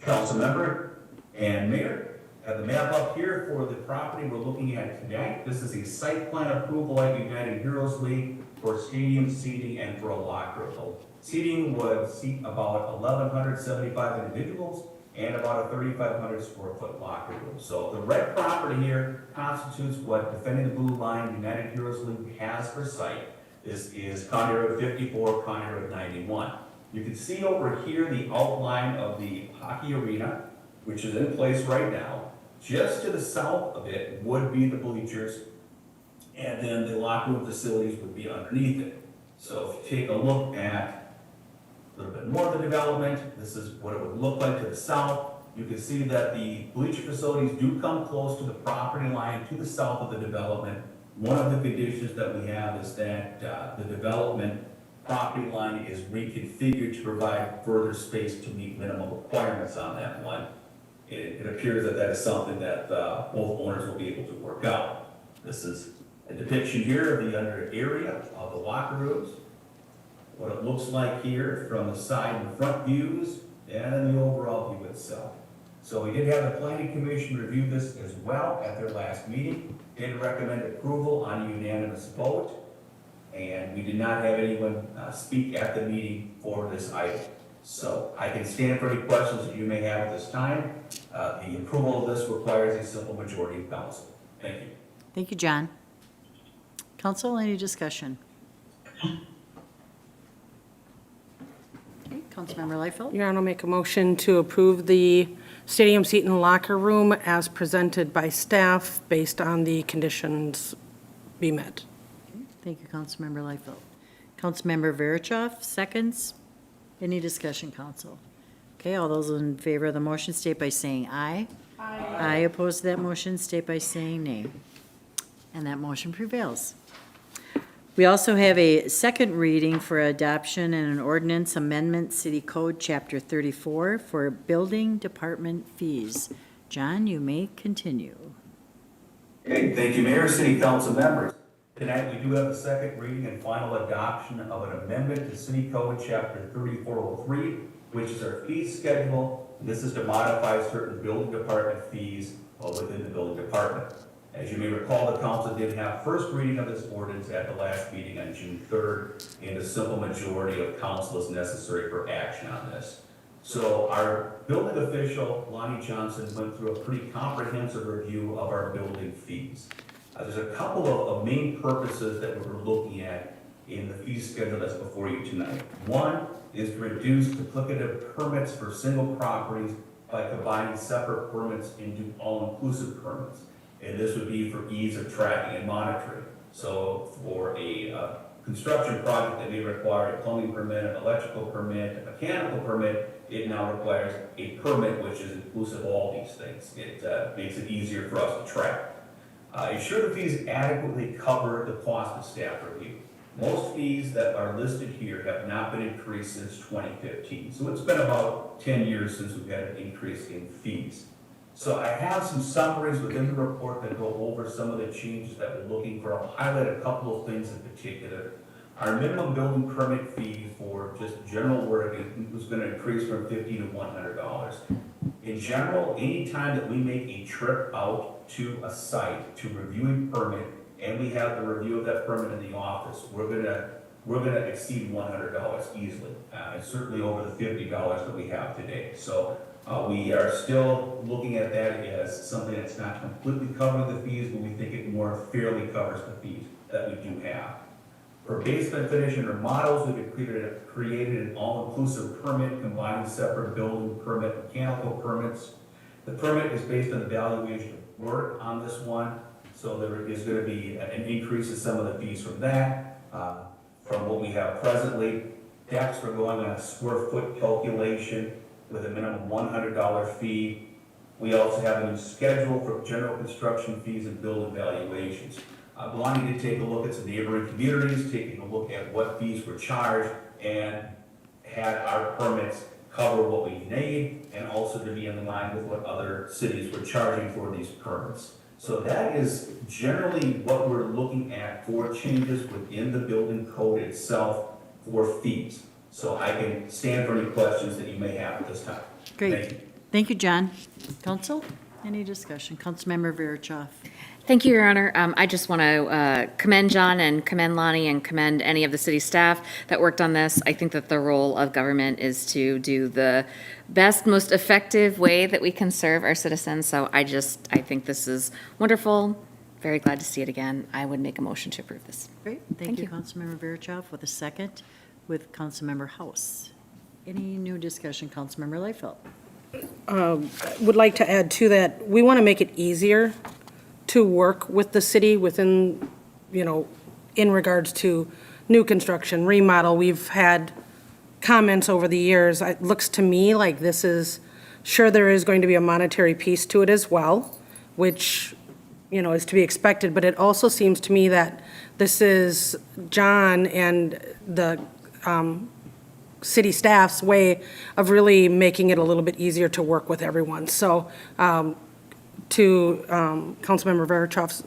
Council member and mayor, have the map up here for the property we're looking at tonight. This is a site plan approval at United Heroes League for stadium seating and for a locker room. Seating would seat about 1,175 individuals and about a 3,500 square foot locker room. So the red property here constitutes what Defending the Blue Line United Heroes League has for site. This is County Road 54, County Road 91. You can see over here the outline of the hockey arena, which is in place right now. Just to the south of it would be the bleachers, and then the locker room facilities would be underneath it. So if you take a look at a little bit more of the development, this is what it would look like to the south. You can see that the bleacher facilities do come close to the property line to the south of the development. One of the conditions that we have is that the development property line is reconfigured to provide further space to meet minimum requirements on that one. It appears that that is something that both owners will be able to work out. This is a depiction here of the under area of the locker rooms, what it looks like here from the side and front views, and then the overall view itself. So we did have the Planning Commission review this as well at their last meeting. Did recommend approval on a unanimous vote, and we did not have anyone speak at the meeting for this item. So I can stand for any questions that you may have at this time. The approval of this requires a simple majority of council. Thank you. Thank you, John. Council, any discussion? Okay, Councilmember Liefeld? Your Honor, I'll make a motion to approve the stadium seat and locker room as presented by staff based on the conditions be met. Thank you, Councilmember Liefeld. Councilmember Verichoff, seconds. Any discussion, council? Okay, all those in favor of the motion state by saying aye. Aye. Aye opposed to that motion state by saying nay. And that motion prevails. We also have a second reading for adoption and an ordinance amendment, City Code Chapter 34 for building department fees. John, you may continue. Okay, thank you, Mayor, City Council members. Tonight, we do have the second reading and final adoption of an amendment to City Code Chapter 3403, which is our fee schedule. This is to modify certain building department fees within the building department. As you may recall, the council did have first reading of this ordinance at the last meeting on June 3rd, and a simple majority of council is necessary for action on this. So our building official, Lonnie Johnson, went through a pretty comprehensive review of our building fees. There's a couple of main purposes that we're looking at in the fee schedule that's before you tonight. One is to reduce duplicative permits for single properties by combining separate permits into all-inclusive permits. And this would be for ease of tracking and monitoring. So for a construction project that may require a plumbing permit, an electrical permit, a mechanical permit, it now requires a permit which is inclusive of all these things. It makes it easier for us to track. Ensure the fees adequately cover the cost of staff review. Most fees that are listed here have not been increased since 2015. So it's been about 10 years since we've had an increase in fees. So I have some summaries within the report that go over some of the changes that we're looking for. I'll highlight a couple of things in particular. Our minimum building permit fee for just general work was going to increase from $50 to $100. In general, any time that we make a trip out to a site to review a permit, and we have the review of that permit in the office, we're gonna exceed $100 easily, and certainly over the $50 that we have today. So we are still looking at that as something that's not completely covering the fees, but we think it more fairly covers the fees that we do have. For basement finish and remodels, we've created an all-inclusive permit combining separate building permit, mechanical permits. The permit is based on the valuation of work on this one, so there is going to be an increase in some of the fees from that. From what we have presently, decks are going on a square foot calculation with a minimum $100 fee. We also have a new schedule for general construction fees and building valuations. Belonging to take a look at some neighboring communities, taking a look at what fees were charged, and had our permits cover what we need, and also to be in line with what other cities were charging for these permits. So that is generally what we're looking at for changes within the building code itself for fees. So I can stand for any questions that you may have at this time. Great. Thank you. Thank you, John. Council, any discussion? Councilmember Verichoff. Thank you, Your Honor. I just want to commend John and commend Lonnie and commend any of the city staff that worked on this. I think that the role of government is to do the best, most effective way that we can serve our citizens. So I think this is wonderful. Very glad to see it again. I would make a motion to approve this. Great. Thank you, Councilmember Verichoff, with a second with Councilmember House. Any new discussion, Councilmember Leifeld? Would like to add to that, we want to make it easier to work with the city within, in regards to new construction, remodel. We've had comments over the years. It looks to me like this is, sure, there is going to be a monetary piece to it as well, which, is to be expected, but it also seems to me that this is John and the city staff's way of really making it a little bit easier to work with everyone. So to Councilmember Verichoff's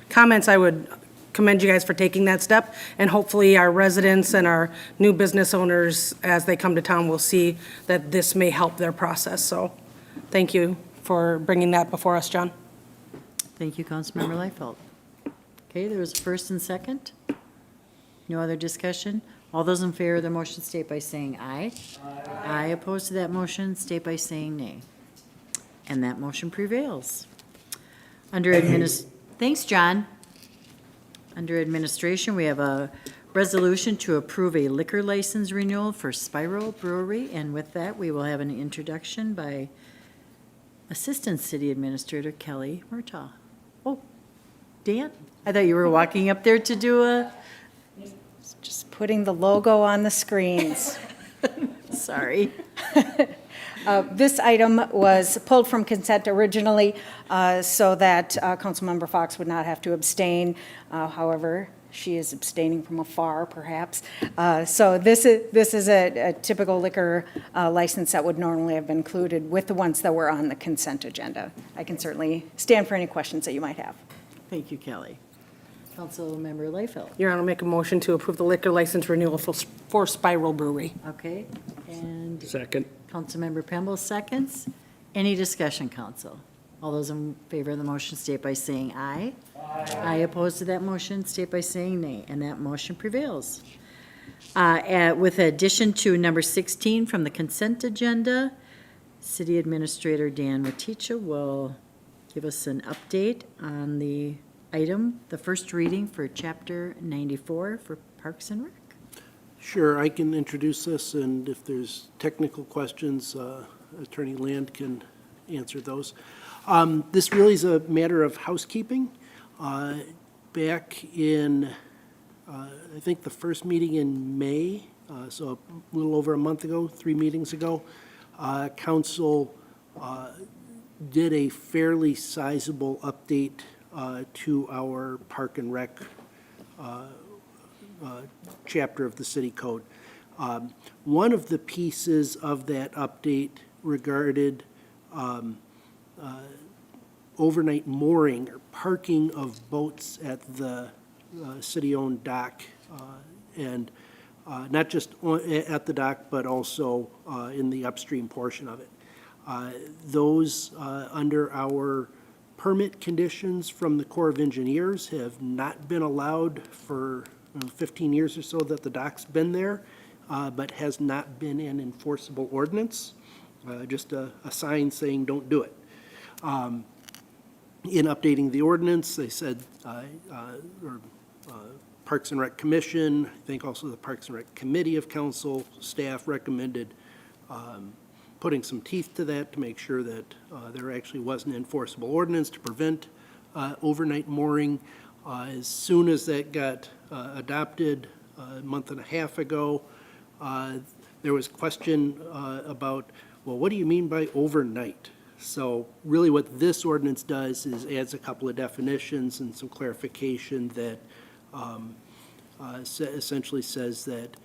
comments, I would commend you guys for taking that step, and hopefully our residents and our new business owners, as they come to town, will see that this may help their process. So thank you for bringing that before us, John. Thank you, Councilmember Leifeld. Okay, there was a first and second. No other discussion? All those in favor of the motion state by saying aye. Aye. Opposed to that motion state by saying nay. And that motion prevails. Thanks, John. Under administration, we have a resolution to approve a liquor license renewal for Spiral Brewery. And with that, we will have an introduction by Assistant City Administrator Kelly Murtaugh. Oh, Dan, I thought you were walking up there to do a... Just putting the logo on the screens. Sorry. This item was pulled from consent originally so that Councilmember Fox would not have to abstain. However, she is abstaining from afar, perhaps. So this is a typical liquor license that would normally have been included with the ones that were on the consent agenda. I can certainly stand for any questions that you might have. Thank you, Kelly. Councilmember Leifeld. Your Honor, make a motion to approve the liquor license renewal for Spiral Brewery. Okay, and Second. Councilmember Pemble seconds. Any discussion, council? All those in favor of the motion state by saying aye. Aye. Opposed to that motion state by saying nay, and that motion prevails. With addition to number 16 from the consent agenda, City Administrator Dan Maticha will give us an update on the item, the first reading for Chapter 94 for Parks and Rec. Sure, I can introduce this, and if there's technical questions, Attorney Land can answer those. This really is a matter of housekeeping. Back in, I think the first meeting in May, so a little over a month ago, 3 meetings ago, Council did a fairly sizable update to our Park and Rec chapter of the city code. One of the pieces of that update regarded overnight mooring or parking of boats at the city-owned dock, and not just at the dock, but also in the upstream portion of it. Those, under our permit conditions from the Corps of Engineers, have not been allowed for 15 years or so that the dock's been there, but has not been an enforceable ordinance, just a sign saying don't do it. In updating the ordinance, they said, Parks and Rec Commission, I think also the Parks and Rec Committee of Council staff recommended putting some teeth to that to make sure that there actually was an enforceable ordinance to prevent overnight mooring. As soon as that got adopted a month and a half ago, there was question about, well, what do you mean by overnight? So really what this ordinance does is adds a couple of definitions and some clarification that essentially says that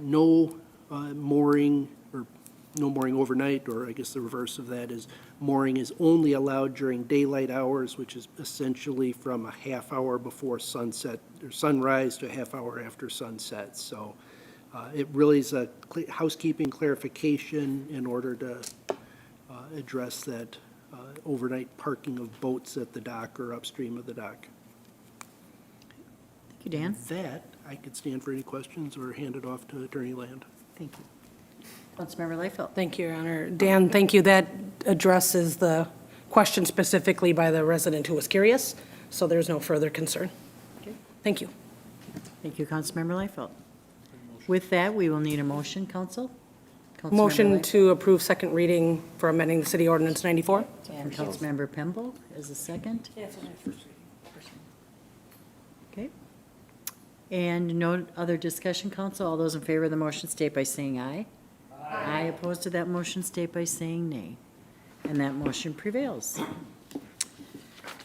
no mooring or no mooring overnight, or I guess the reverse of that is mooring is only allowed during daylight hours, which is essentially from a half hour before sunset or sunrise to a half hour after sunset. So it really is a housekeeping clarification in order to address that overnight parking of boats at the dock or upstream of the dock. Thank you, Dan. With that, I could stand for any questions or hand it off to Attorney Land. Thank you. Councilmember Liefeld. Thank you, Your Honor. Dan, thank you. That addresses the question specifically by the resident who was curious, so there's no further concern. Okay. Thank you. Thank you, Councilmember Liefeld. With that, we will need a motion, Council. Councilmember Motion Liefeld to approve second reading for amending the City Ordinance 94. And Councilmember Pemble is a second. Okay. And no other discussion, Council. All those in favor of the motion state by saying aye. Aye. Opposed to that motion state by saying nay. And that motion prevails.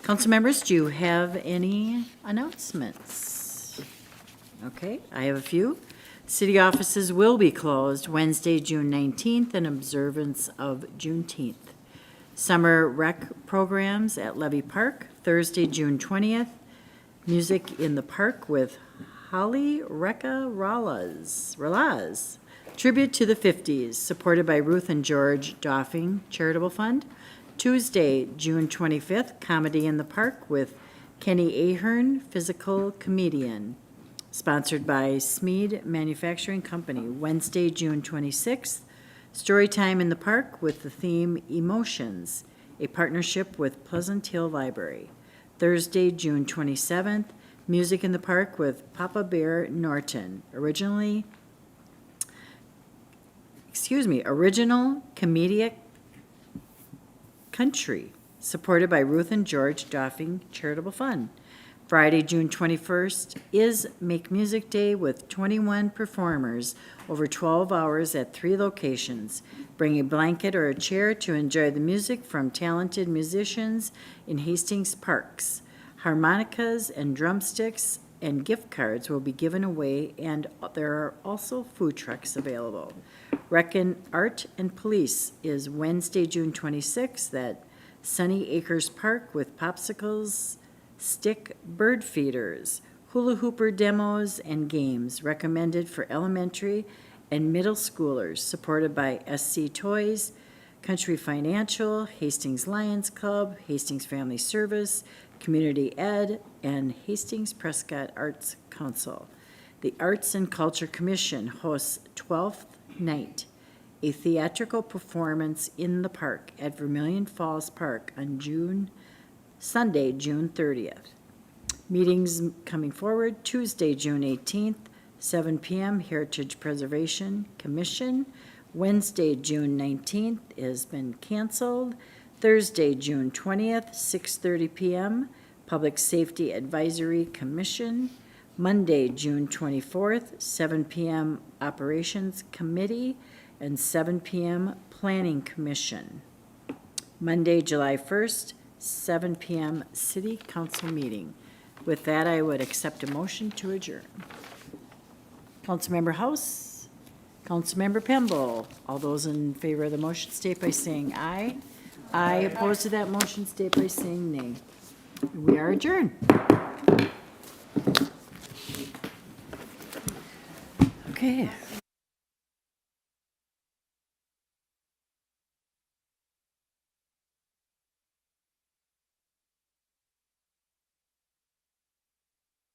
Council members, do you have any announcements? Okay, I have a few. City offices will be closed Wednesday, June 19th in observance of Juneteenth. Summer rec programs at Levy Park, Thursday, June 20th. Music in the park with Holly Recca Ralaz. Tribute to the 50s, supported by Ruth and George Doffing Charitable Fund. Tuesday, June 25th, Comedy in the Park with Kenny Ahern, physical comedian. Sponsored by Smead Manufacturing Company. Wednesday, June 26th, Storytime in the Park with the theme Emotions, a partnership with Pleasant Hill Library. Thursday, June 27th, Music in the Park with Papa Bear Norton. Original comedic country, supported by Ruth and George Doffing Charitable Fund. Friday, June 21st is Make Music Day with 21 performers over 12 hours at 3 locations. Bring a blanket or a chair to enjoy the music from talented musicians in Hastings Parks. Harmonicas and drumsticks and gift cards will be given away, and there are also food trucks available. Reckin Art and Police is Wednesday, June 26th at Sunny Acres Park with popsicles, stick bird feeders, hula hooper demos, and games recommended for elementary and middle schoolers, supported by SC Toys, Country Financial, Hastings Lions Club, Hastings Family Service, Community Ed, and Hastings Prescott Arts Council. The Arts and Culture Commission hosts 12th Night, a theatrical performance in the park at Vermilion Falls Park on Sunday, June 30th. Meetings coming forward, Tuesday, June 18th, 7 p.m., Heritage Preservation Commission. Wednesday, June 19th has been canceled. Thursday, June 20th, 6:30 p.m., Public Safety Advisory Commission. Monday, June 24th, 7 p.m., Operations Committee, and 7 p.m., Planning Commission. Monday, July 1st, 7 p.m., City Council meeting. With that, I would accept a motion to adjourn. Councilmember House, Councilmember Pemble. All those in favor of the motion state by saying aye. Aye. Opposed to that motion state by saying nay. We are adjourned. Okay.